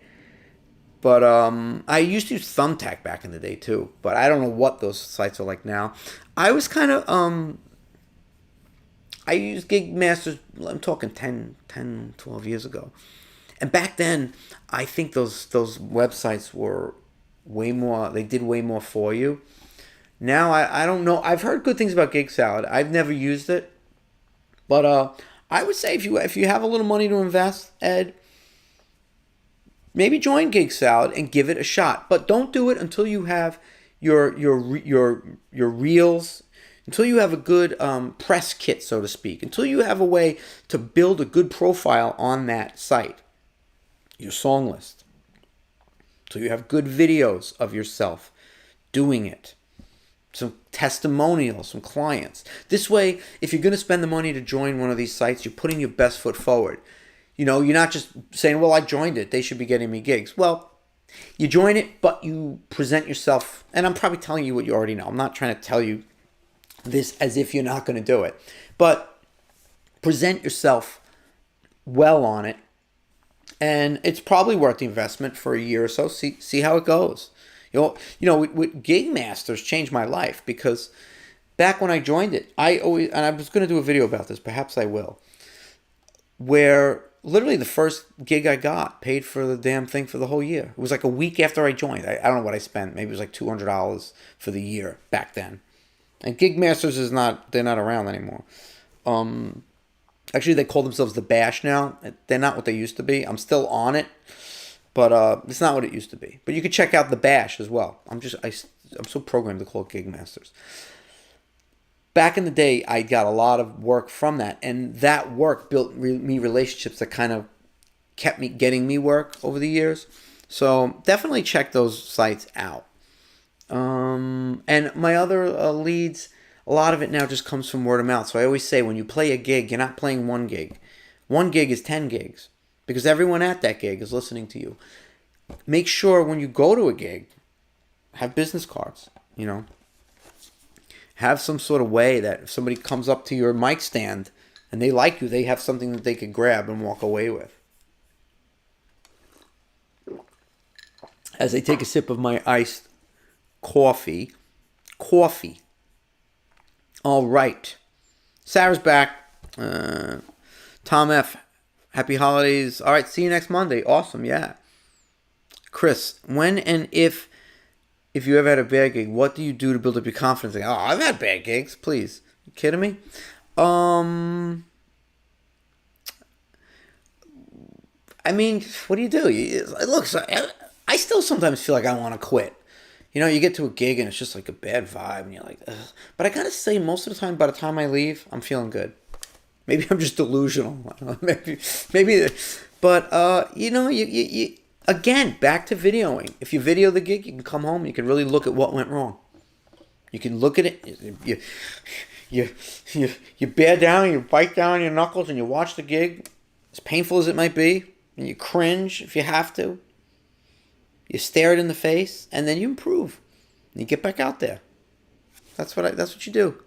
But I used to use Thumbtack back in the day too. But I don't know what those sites are like now. I was kind of, I used Gig Masters, I'm talking 10, 12 years ago. And back then, I think those websites were way more, they did way more for you. Now, I don't know. I've heard good things about Gig Salad. I've never used it. But I would say if you have a little money to invest, Ed, maybe join Gig Salad and give it a shot. But don't do it until you have your reels, until you have a good press kit, so to speak, until you have a way to build a good profile on that site, your song list, until you have good videos of yourself doing it, some testimonials, some clients. This way, if you're going to spend the money to join one of these sites, you're putting your best foot forward. You're not just saying, well, I joined it, they should be getting me gigs. Well, you join it, but you present yourself, and I'm probably telling you what you already know. I'm not trying to tell you this as if you're not going to do it. But present yourself well on it, and it's probably worth the investment for a year or so. See how it goes. With Gig Masters changed my life, because back when I joined it, and I was going to do a video about this, perhaps I will. where literally the first gig I got paid for the damn thing for the whole year. It was like a week after I joined. I don't know what I spent. Maybe it was like $200 for the year back then. And Gig Masters they're not around anymore. Actually, they call themselves the Bash now. They're not what they used to be. I'm still on it, but it's not what it used to be. But you can check out the Bash as well. I'm so programmed to call it Gig Masters. Back in the day, I got a lot of work from that, and that work built me relationships that kind of kept me getting me work over the years. So definitely check those sites out. And my other leads, a lot of it now just comes from word of mouth. So I always say when you play a gig, you're not playing one gig. One gig is 10 gigs because everyone at that gig is listening to you. Make sure when you go to a gig, have business cards, Have some sort of way that if somebody comes up to your mic stand and they like you, they have something that they could grab and walk away with. As I take a sip of my iced coffee. All right. Sarah's back. Tom F. Happy holidays. All right. See you next Monday. Awesome. Yeah. Chris, when and if you ever had a bad gig, what do you do to build up your confidence? Like, I've had bad gigs. Please. You kidding me? I mean, what do you do? Look, I still sometimes feel like I want to quit. You get to a gig and it's just like a bad vibe and you're like, ugh. But I gotta say, most of the time, by the time I leave, I'm feeling good. Maybe I'm just delusional. maybe. But, you again, back to videoing. If you video the gig, you can come home and you can really look at what went wrong. You can look at it. You bear down, you bite down on your knuckles and you watch the gig, as painful as it might be, and you cringe if you have to. You stare it in the face, and then you improve. And you get back out there. That's what you do.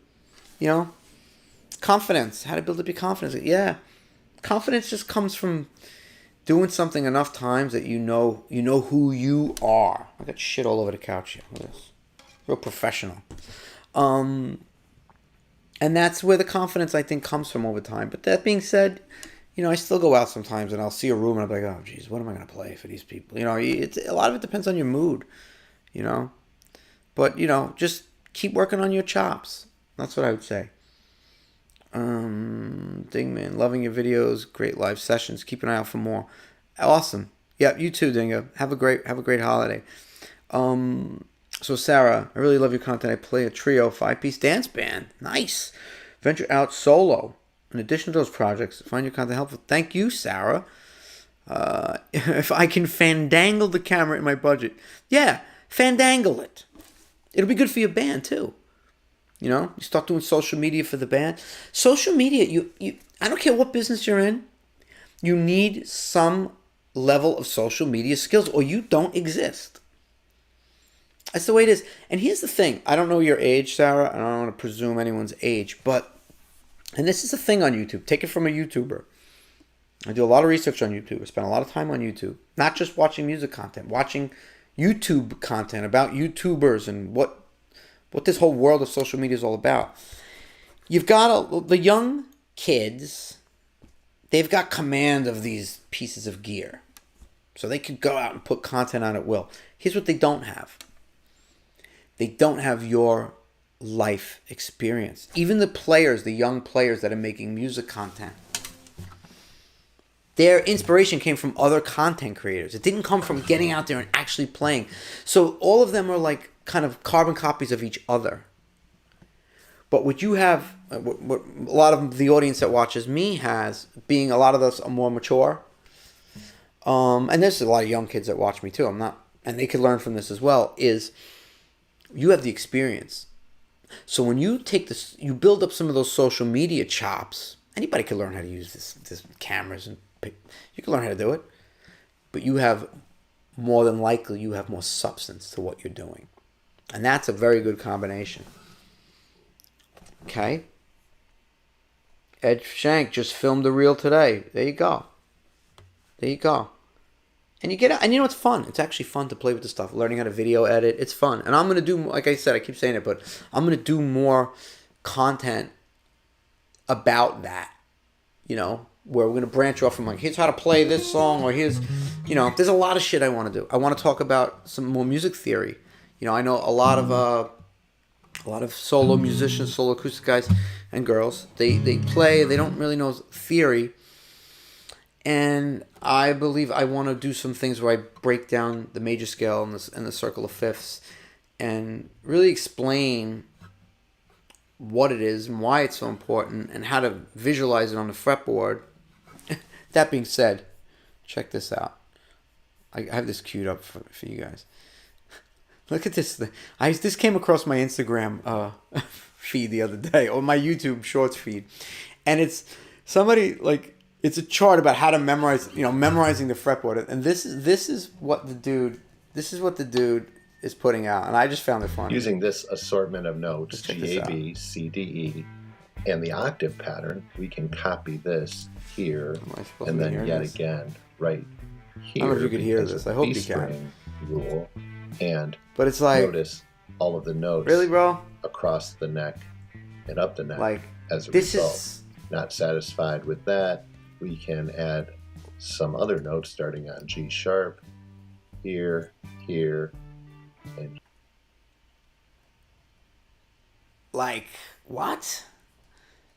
Confidence. How to build up your confidence. Yeah. Confidence just comes from doing something enough times that you know who you are. I got shit all over the couch here. Look at this. Real professional. And that's where the confidence, I think, comes from over time. But that being said, I still go out sometimes and I'll see a room and I'll be like, oh, geez, what am I going to play for these people? A lot of it depends on your mood, But, just keep working on your chops. That's what I would say. Dingman, loving your videos, great live sessions. Keep an eye out for more. Awesome. Yeah, you too, Dingo. Have a great holiday. So Sarah, I really love your content. I play a trio, 5-piece dance band. Nice. Venture out solo. In addition to those projects, find your content helpful. Thank you, Sarah. If I can fandangle the camera in my budget. Yeah, fandangle it. It'll be good for your band, too. You start doing social media for the band. Social media, I don't care what business you're in. You need some level of social media skills or you don't exist. That's the way it is. And here's the thing. I don't know your age, Sarah. I don't want to presume anyone's age, but... And this is a thing on YouTube. Take it from a YouTuber. I do a lot of research on YouTube. I spend a lot of time on YouTube. Not just watching music content. Watching YouTube content about YouTubers and what this whole world of social media is all about. You've got the young kids. They've got command of these pieces of gear. So they could go out and put content on at will. Here's what they don't have. They don't have your life experience. Even the young players that are making music content, their inspiration came from other content creators. It didn't come from getting out there and actually playing. So all of them are like kind of carbon copies of each other. But what you have, what a lot of the audience that watches me has, being a lot of us are more mature. And there's a lot of young kids that watch me too. And they could learn from this as well, is you have the experience. So when you take this, you build up some of those social media chops. Anybody can learn how to use this cameras and you can learn how to do it. But you have more than likely more substance to what you're doing, and that's a very good combination. Okay. Ed Shank just filmed a reel today. There you go. And you get out, and it's fun. It's actually fun to play with the stuff. Learning how to video edit, it's fun. And I'm gonna do, like I said, I keep saying it, but I'm gonna do more content about that. where we're going to branch off from like, here's how to play this song, or here's, there's a lot of shit I want to do. I want to talk about some more music theory. I know a lot of solo musicians, solo acoustic guys and girls. They play. They don't really know theory. And I believe I want to do some things where I break down the major scale and the circle of fifths, and really explain what it is and why it's so important and how to visualize it on the fretboard. That being said, check this out. I have this queued up for you guys. Look at this thing. This came across my Instagram feed the other day, or my YouTube Shorts feed, and it's somebody like. It's a chart about how to memorize, memorizing the fretboard, and this is what the dude is putting out, and I just found it funny. Using this assortment of notes, G, A, B, C, D, E, and the octave pattern, we can copy this here, and then yet again right here. I don't know if you could hear this. I hope you can. Rule, but it's like, notice all of the notes, really, bro, across the neck and up the neck. Like, as a result, not satisfied with that, we can add some other notes starting on G sharp, here, and like, what?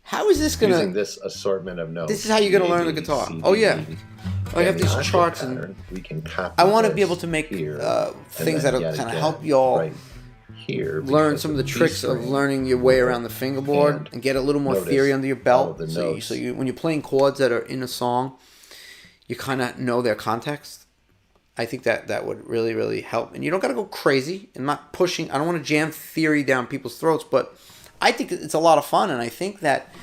How is this gonna? Using this assortment of notes. This is how you're gonna learn the guitar. Oh yeah. I have these charts, and we can copy. I want to be able to make things that'll kind of help y'all learn some of the tricks of learning your way around the fingerboard and get a little more theory under your belt. So you, when you're playing chords that are in a song, you kind of know their context. I think that would really, really help. And you don't got to go crazy. I'm not pushing. I don't want to jam theory down people's throats, but I think it's a lot of fun. And I think that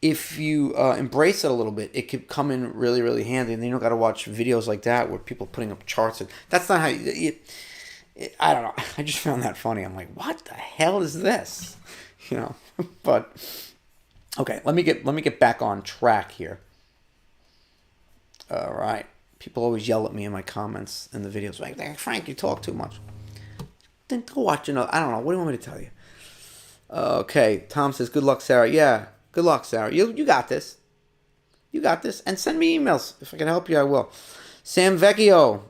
if you embrace it a little bit, it could come in really, really handy. And then you don't got to watch videos like that where people are putting up charts. And that's not how I don't know. I just found that funny. I'm like, what the hell is this? But okay, let me get back on track here. All right. People always yell at me in my comments in the videos, like, Frank, you talk too much. Then go watch another. I don't know. What do you want me to tell you? Okay. Tom says, good luck, Sarah. Yeah. Good luck, Sarah. You got this. You got this. And send me emails. If I can help you, I will. Sam Vecchio.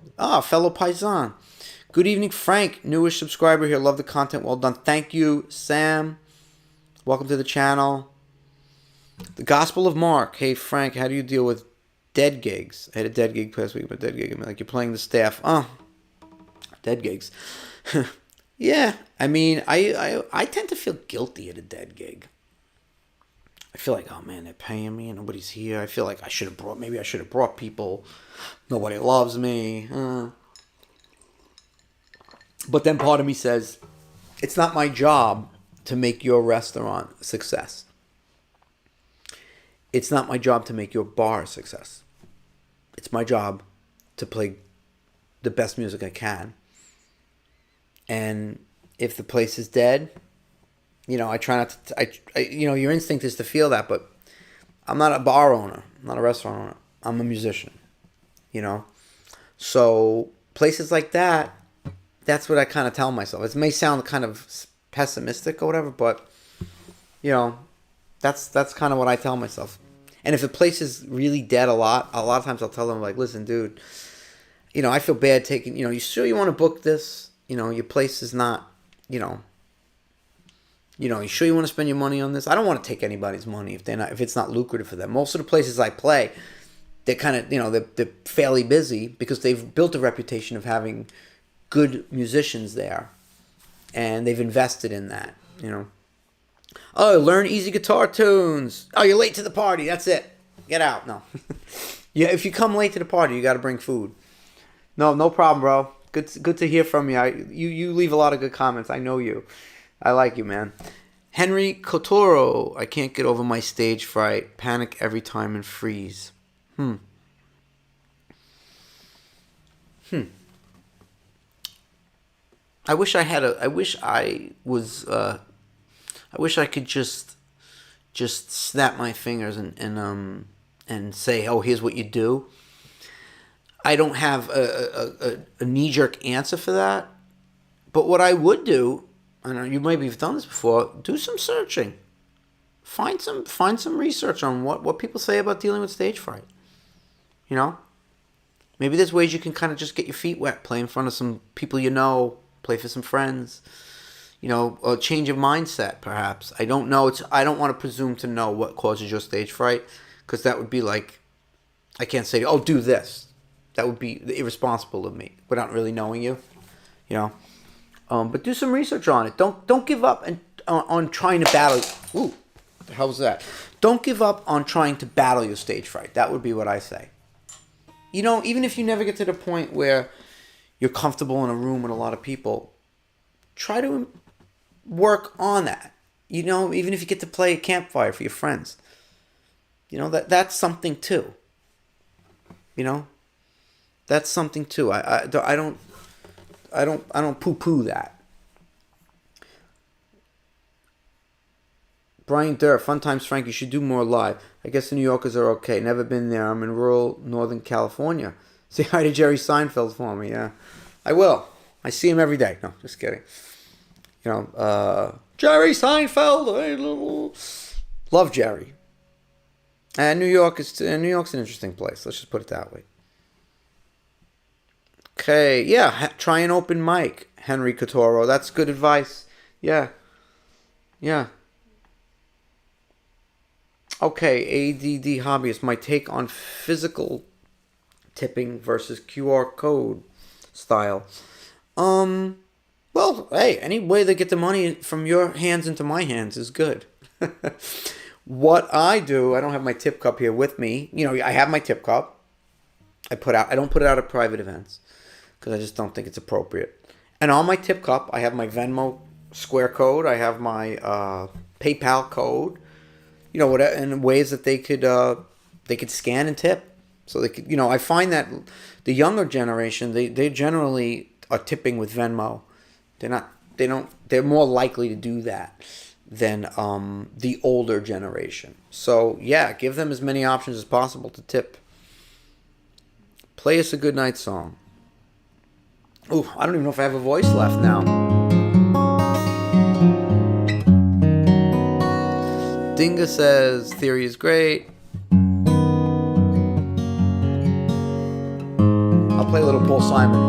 Fellow Paisan. Good evening, Frank. Newish subscriber here. Love the content. Well done. Thank you, Sam. Welcome to the channel. The Gospel of Mark. Hey, Frank, how do you deal with dead gigs? I had a dead gig last week, but dead gig. I mean, like, you're playing the staff. Dead gigs. Yeah. I mean, I tend to feel guilty at a dead gig. I feel like, oh man, they're paying me and nobody's here. I feel like I should have brought people. Nobody loves me. But then part of me says, it's not my job to make your restaurant a success. It's not my job to make your bar a success. It's my job to play the best music I can. And if the place is dead, I try not to, your instinct is to feel that, but I'm not a bar owner. I'm not a restaurant owner. I'm a musician, So places like that, that's what I kind of tell myself. It may sound kind of pessimistic or whatever, but, that's kind of what I tell myself. And if the place is really dead a lot of times I'll tell them, like, listen, dude, I feel bad taking, you sure you want to book this? Your place is not, you sure you want to spend your money on this? I don't want to take anybody's money if it's not lucrative for them. Most of the places I play, they're kind of, they're fairly busy because they've built a reputation of having good musicians there, and they've invested in that. Oh, learn easy guitar tunes. Oh, you're late to the party. That's it. Get out. No. Yeah, if you come late to the party, you got to bring food. No problem, bro. Good to hear from you. You leave a lot of good comments. I know you. I like you, man. Henry Cotoro. I can't get over my stage fright. Panic every time and freeze. I wish I could just snap my fingers and say, oh, here's what you do. I don't have a knee-jerk answer for that. But what I would do, I know you maybe have done this before, do some searching. find some research on what people say about dealing with stage fright. You know, maybe there's ways you can kind of just get your feet wet, play in front of some people you know, play for some friends. You know, a change of mindset, perhaps. I don't know. I don't want to presume to know what causes your stage fright, because that would be like, I can't say, oh, do this. That would be irresponsible of me without really knowing you. You know, but do some research on it. Don't give up on trying to battle. Ooh, what the hell was that? Don't give up on trying to battle your stage fright. That would be what I say. You know, even if you never get to the point where you're comfortable in a room with a lot of people, try to work on that. You know, even if you get to play a campfire for your friends, you know, that's something too. You know, that's something too. I don't poo-poo that. Brian Durr, fun times, Frank. You should do more live. I guess the New Yorkers are okay. Never been there. I'm in rural Northern California. Say hi to Jerry Seinfeld for me. Yeah, I will. I see him every day. No, just kidding. You know, Jerry Seinfeld. Love Jerry. And New York's an interesting place. Let's just put it that way. Okay, yeah, try an open mic, Henry Catoro. That's good advice. Yeah. Okay, ADD hobbyist. My take on physical tipping versus QR code style. Well, hey, any way to get the money from your hands into my hands is good. What I do, I don't have my tip cup here with me. You know, I have my tip cup. I don't put it out at private events because I just don't think it's appropriate. And on my tip cup, I have my Venmo Square code. I have my PayPal code. You know, whatever, and ways that they could scan and tip. So they could, you know, I find that the younger generation, they generally are tipping with Venmo. They're more likely to do that than the older generation. So yeah, give them as many options as possible to tip. Play us a good night song. Ooh, I don't even know if I have a voice left now. Dinga says theory is great. I'll play a little Paul Simon.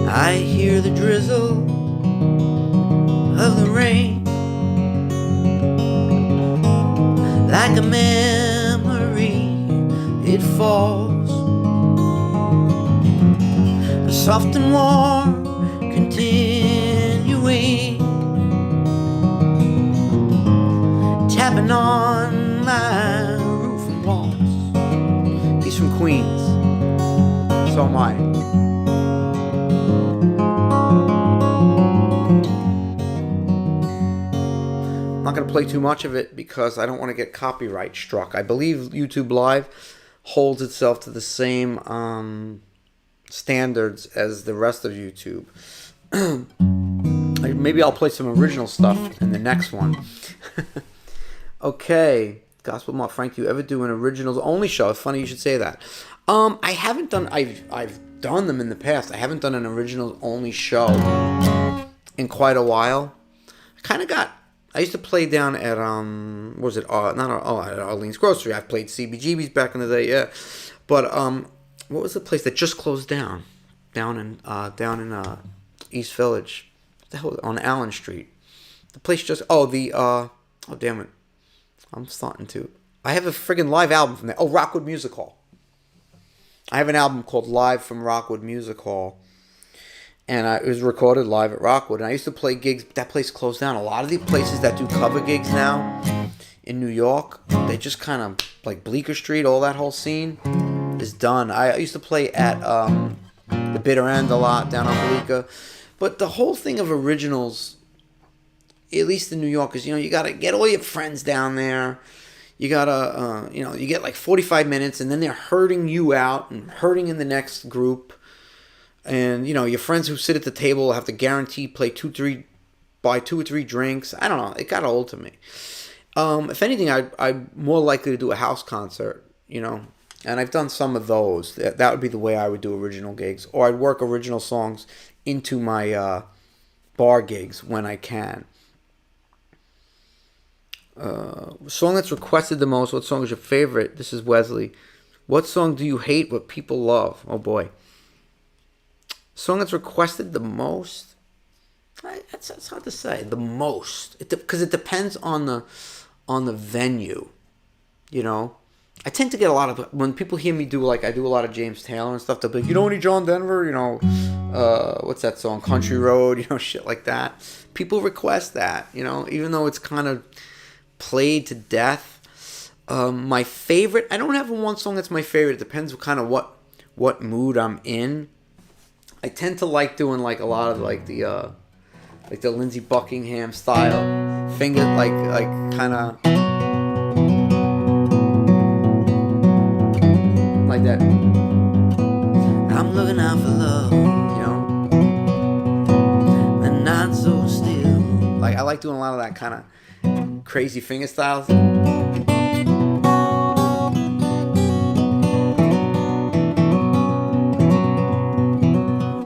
I hear the drizzle of the rain like a memory. It falls soft and warm, continuing, tapping on my roof and walls. He's from Queens. So am I. I'm not going to play too much of it because I don't want to get copyright struck. I believe YouTube Live holds itself to the same standards as the rest of YouTube. Maybe I'll play some original stuff in the next one. Okay, Gospel Mark Frank, do you ever do an originals only show? It's funny you should say that. I haven't done. I've done them in the past. I haven't done an originals only show in quite a while. I used to play down at at Arlene's Grocery. I've played CBGB's back in the day, yeah. But what was the place that just closed down? Down in East Village. What the hell, on Allen Street. The place just damn it. I'm starting to. I have a friggin' live album from there. Oh, Rockwood Music Hall. I have an album called Live from Rockwood Music Hall. And it was recorded live at Rockwood. And I used to play gigs. That place closed down. A lot of the places that do cover gigs now in New York, they just kind of, like Bleecker Street, all that whole scene is done. I used to play at the Bitter End a lot down on Bleecker. But the whole thing of originals, at least in New York, is, you got to get all your friends down there. You got to, you get like 45 minutes, and then they're herding you out and herding in the next group. And, your friends who sit at the table have to guarantee buy 2 or 3 drinks. I don't know. It got old to me. If anything, I'm more likely to do a house concert, And I've done some of those. That would be the way I would do original gigs. Or I'd work original songs into my bar gigs when I can. Song that's requested the most. What song is your favorite? This is Wesley. What song do you hate but people love? Oh boy. Song that's requested the most. That's hard to say. The most, because it depends on the venue. You know, I tend to get a lot of, when people hear me do, like, I do a lot of James Taylor and stuff. They'll be like, you know any John Denver? You know, what's that song? Country Road. You know, shit like that. People request that. You know, even though it's kind of played to death. My favorite. I don't have one song that's my favorite. It depends kind of what mood I'm in. I tend to like doing like a lot of like the Lindsey Buckingham style finger, like kind of like that. I'm looking out for love, you know, and not so still. Like I like doing a lot of that kind of crazy finger styles.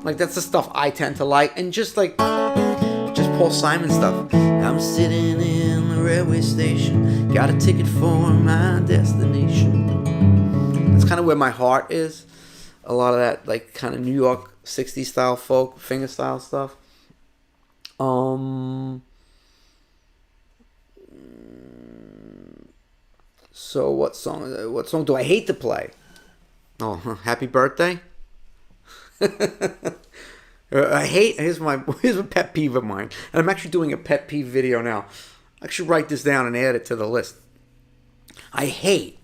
Like that's the stuff I tend to like, and just Paul Simon stuff. I'm sitting in the railway station, got a ticket for my destination. That's kind of where my heart is. A lot of that, like, kind of New York 60s style folk, finger style stuff. So what song do I hate to play? Oh, Happy Birthday? Here's a pet peeve of mine, and I'm actually doing a pet peeve video now. I should write this down and add it to the list. I hate,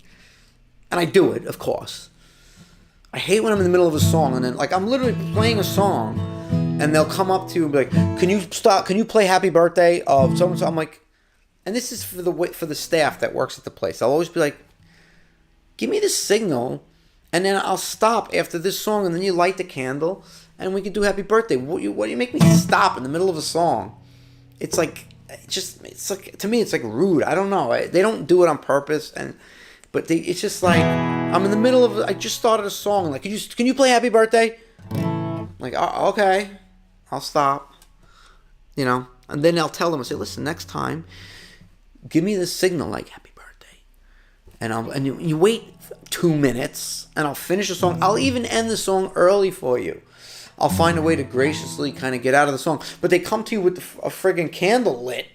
and I do it, of course. I hate when I'm in the middle of a song and then, like, I'm literally playing a song, and they'll come up to you and be like, "Can you stop? Can you play Happy Birthday of so and so?" I'm like, and this is for the staff that works at the place. I'll always be like, "Give me the signal, and then I'll stop after this song, and then you light the candle." And we can do Happy Birthday. What do you make me stop in the middle of a song? It's like to me it's like rude. I don't know. They don't do it on purpose, but it's just like I'm in the middle of. I just started a song. Like, can you play Happy Birthday? Like, okay, I'll stop. You know, and then I'll tell them. I say, listen, next time, give me the signal like Happy Birthday, and you wait 2 minutes, and I'll finish the song. I'll even end the song early for you. I'll find a way to graciously kind of get out of the song. But they come to you with a friggin' candle lit,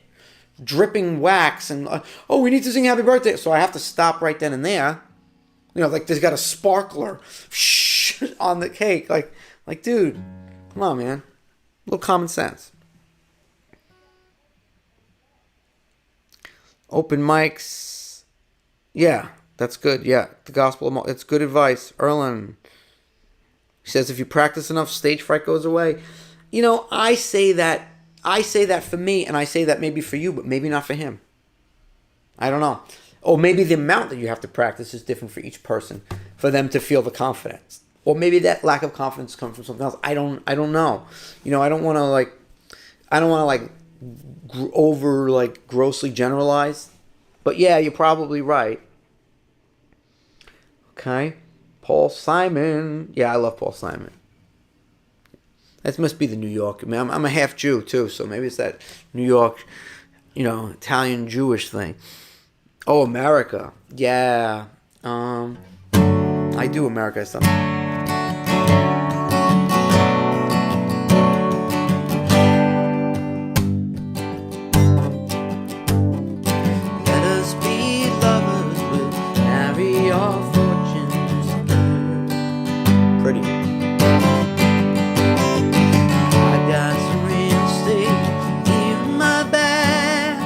dripping wax, and, oh, we need to sing Happy Birthday. So I have to stop right then and there. You know, like there's got a sparkler on the cake. Like, dude, come on, man. A little common sense. Open mics. Yeah, that's good. Yeah, the gospel. It's good advice. Erlen. He says, if you practice enough, stage fright goes away. You know, I say that for me, and I say that maybe for you, but maybe not for him. I don't know. Or maybe the amount that you have to practice is different for each person, for them to feel the confidence. Or maybe that lack of confidence comes from something else. I don't know. You know, I don't want to grossly generalize. But yeah, you're probably right. Okay. Paul Simon. Yeah, I love Paul Simon. That must be the New York. I mean, I'm a half Jew too, so maybe it's that New York, you know, Italian Jewish thing. Oh, America. Yeah. I do America stuff. Let us be lovers, we'll marry our fortunes together. Pretty. I got some real estate in my bag.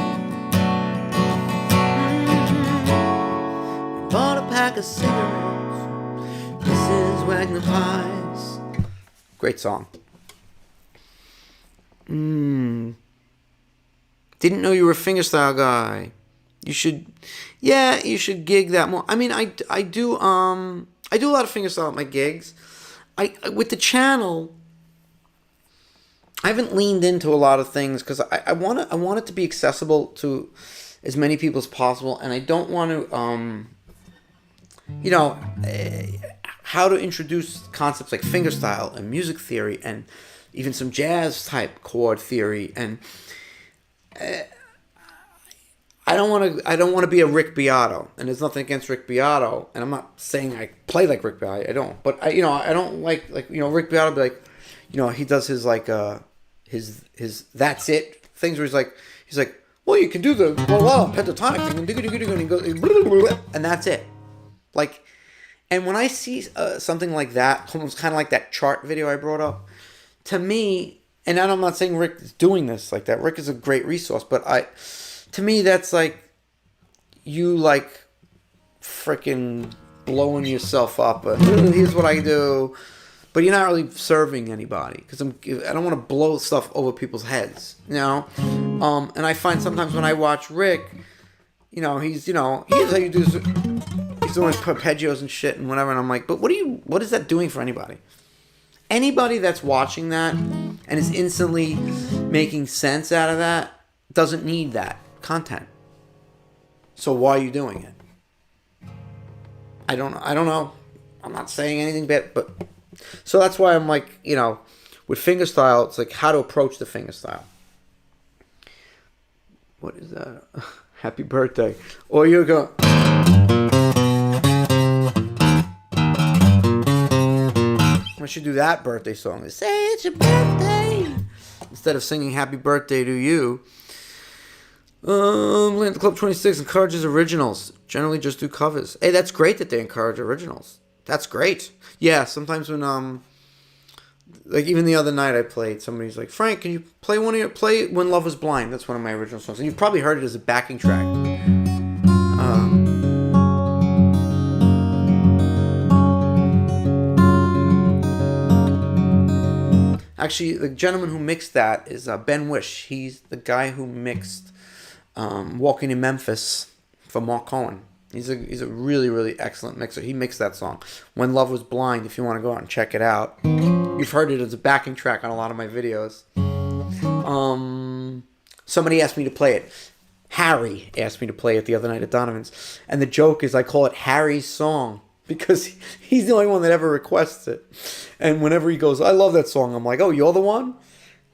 Bought a pack of cigarettes. Mrs. Wagner pies. Great song. Didn't know you were a fingerstyle guy. You should gig that more. I mean, I do a lot of fingerstyle at my gigs. With the channel, I haven't leaned into a lot of things because I want it to be accessible to as many people as possible, and I don't want to how to introduce concepts like fingerstyle and music theory and even some jazz type chord theory, and I don't want to be a Rick Beato, and there's nothing against Rick Beato, and I'm not saying I play like Rick Beato. I don't, but I don't like Rick Beato be like, he does his like his that's it things where he's like, well, you can do the pentatonic thing and he goes and that's it, like, and when I see something like that, almost kind of like that chart video I brought up, to me, and I'm not saying Rick is doing this like that. Rick is a great resource, but to me, that's like you like freaking blowing yourself up. Here's what I do, but you're not really serving anybody because I don't want to blow stuff over people's heads, And I find sometimes when I watch Rick, here's how you do this. He's doing arpeggios and shit and whatever, and I'm like, but what is that doing for anybody? Anybody that's watching that and is instantly making sense out of that doesn't need that content. So why are you doing it? I don't know. I'm not saying anything bad, but so that's why I'm like, with fingerstyle, it's like how to approach the fingerstyle. What is that? Happy birthday. Or you go. I should do that birthday song. Say it's your birthday instead of singing happy birthday to you. Land Club 26 encourages originals. Generally just do covers. Hey, that's great that they encourage originals. That's great. Yeah, sometimes when like even the other night I played, somebody's like, Frank, can you play play When Love Was Blind? That's one of my original songs. And you've probably heard it as a backing track. Actually, the gentleman who mixed that is Ben Wish. He's the guy who mixed Walking in Memphis for Mark Cohen. He's a really, really excellent mixer. He mixed that song. When Love Was Blind, if you want to go out and check it out. You've heard it as a backing track on a lot of my videos. Somebody asked me to play it. Harry asked me to play it the other night at Donovan's. And the joke is I call it Harry's song because he's the only one that ever requests it. And whenever he goes, I love that song, I'm like, oh, you're the one?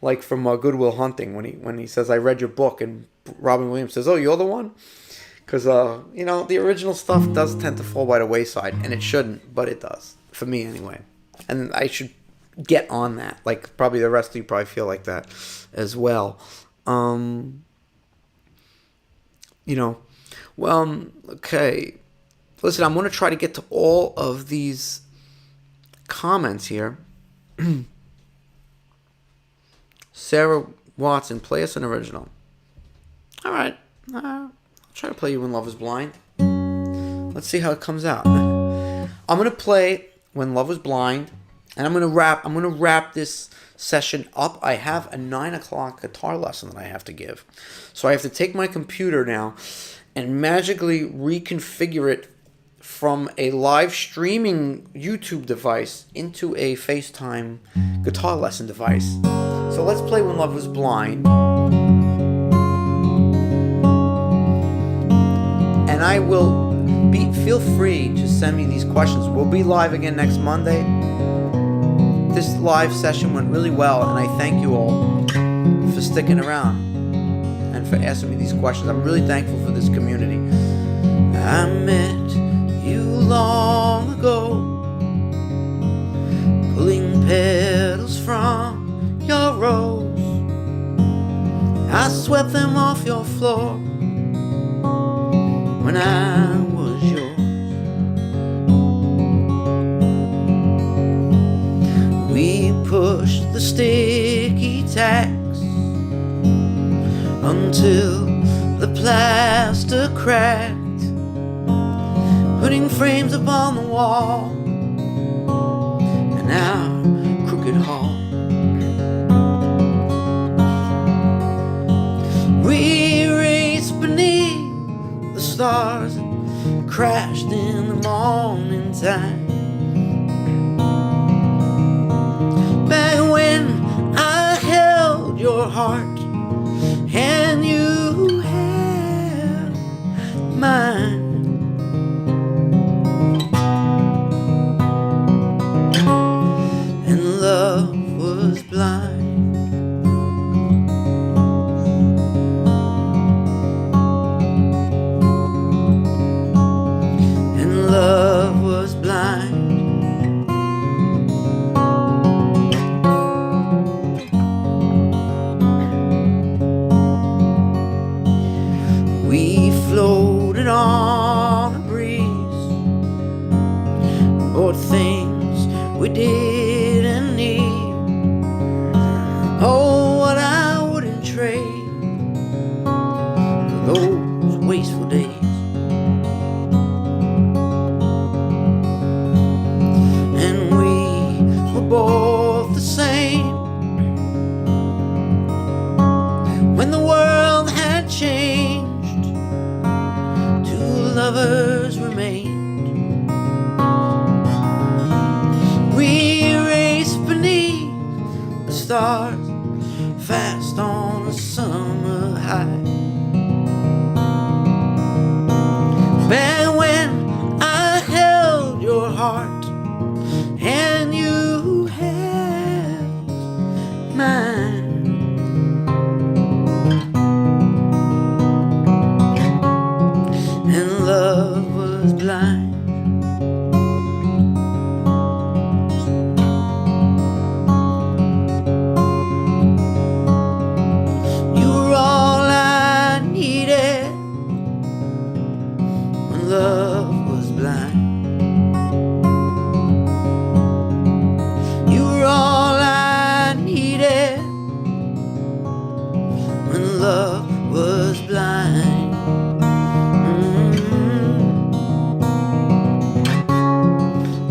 Like from Good Will Hunting when he says, I read your book, and Robin Williams says, oh, you're the one? Because, the original stuff does tend to fall by the wayside, and it shouldn't, but it does. For me, anyway. And I should get on that. Like, probably the rest of you probably feel like that as well. Okay. Listen, I'm going to try to get to all of these comments here. Sarah Watson, play us an original. All right. I'll try to play you When Love Is Blind. Let's see how it comes out. I'm going to play When Love Was Blind, and I'm going to wrap this session up. I have a 9 o'clock guitar lesson that I have to give. So I have to take my computer now and magically reconfigure it from a live streaming YouTube device into a FaceTime guitar lesson device. So let's play When Love Was Blind. And I will feel free to send me these questions. We'll be live again next Monday. This live session went really well, and I thank you all for sticking around and for asking me these questions. I'm really thankful for this community. I met you long ago, pulling petals from your rose. I swept them off your floor when I was yours. We pushed the sticky tacks until the plaster cracked, putting frames upon the wall in our crooked hall. We raced beneath the stars and crashed in the morning time. Back when I held your heart and you held mine. And love was blind. We floated on a breeze, bought things we didn't need. Oh, what I wouldn't trade for those wasteful days. And we were both the same when the world had changed. Two lovers remained. We raced beneath the stars, fast on a summer high. Back when I held your heart and you held mine, and love was blind. You were all I needed when love was blind. You were all I needed when love was blind.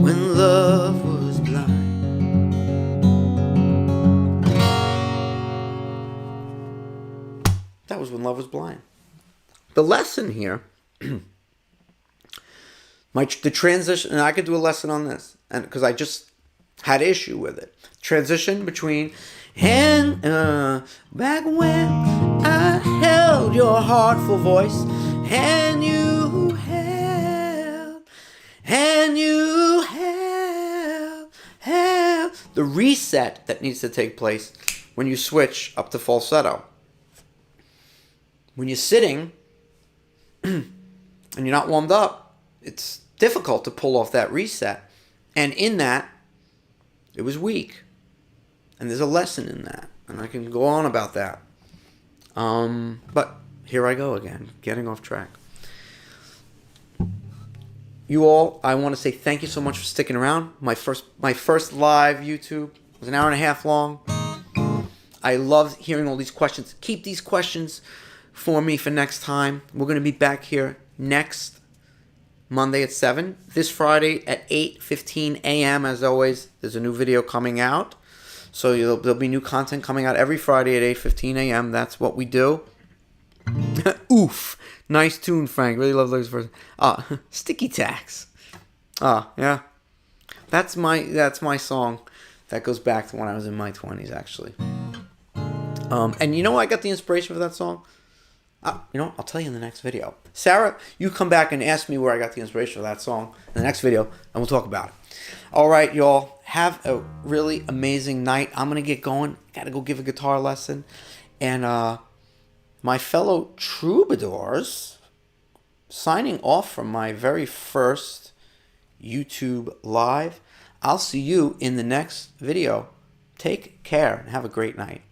When love was blind. That was When Love Was Blind. The lesson here, the transition, and I could do a lesson on this, and because I just had issue with it. Transition between and back when I held your heartful voice, and you held the reset that needs to take place when you switch up to falsetto. When you're sitting and you're not warmed up, it's difficult to pull off that reset. And in that, it was weak. And there's a lesson in that. And I can go on about that. But here I go again, getting off track. You all, I want to say thank you so much for sticking around. My first live YouTube was an hour and a half long. I love hearing all these questions. Keep these questions for me for next time. We're going to be back here next Monday at 7. This Friday at 8:15 a.m. As always, there's a new video coming out. So there'll be new content coming out every Friday at 8:15 a.m. That's what we do. Oof. Nice tune, Frank. Really love those verses. Sticky Tax. Yeah. That's my song. That goes back to when I was in my 20s, actually. And you know where I got the inspiration for that song? I'll tell you in the next video. Sarah, you come back and ask me where I got the inspiration for that song in the next video, and we'll talk about it. All right, y'all. Have a really amazing night. I'm going to get going. Got to go give a guitar lesson. And my fellow troubadours, signing off from my very first YouTube Live. I'll see you in the next video. Take care and have a great night.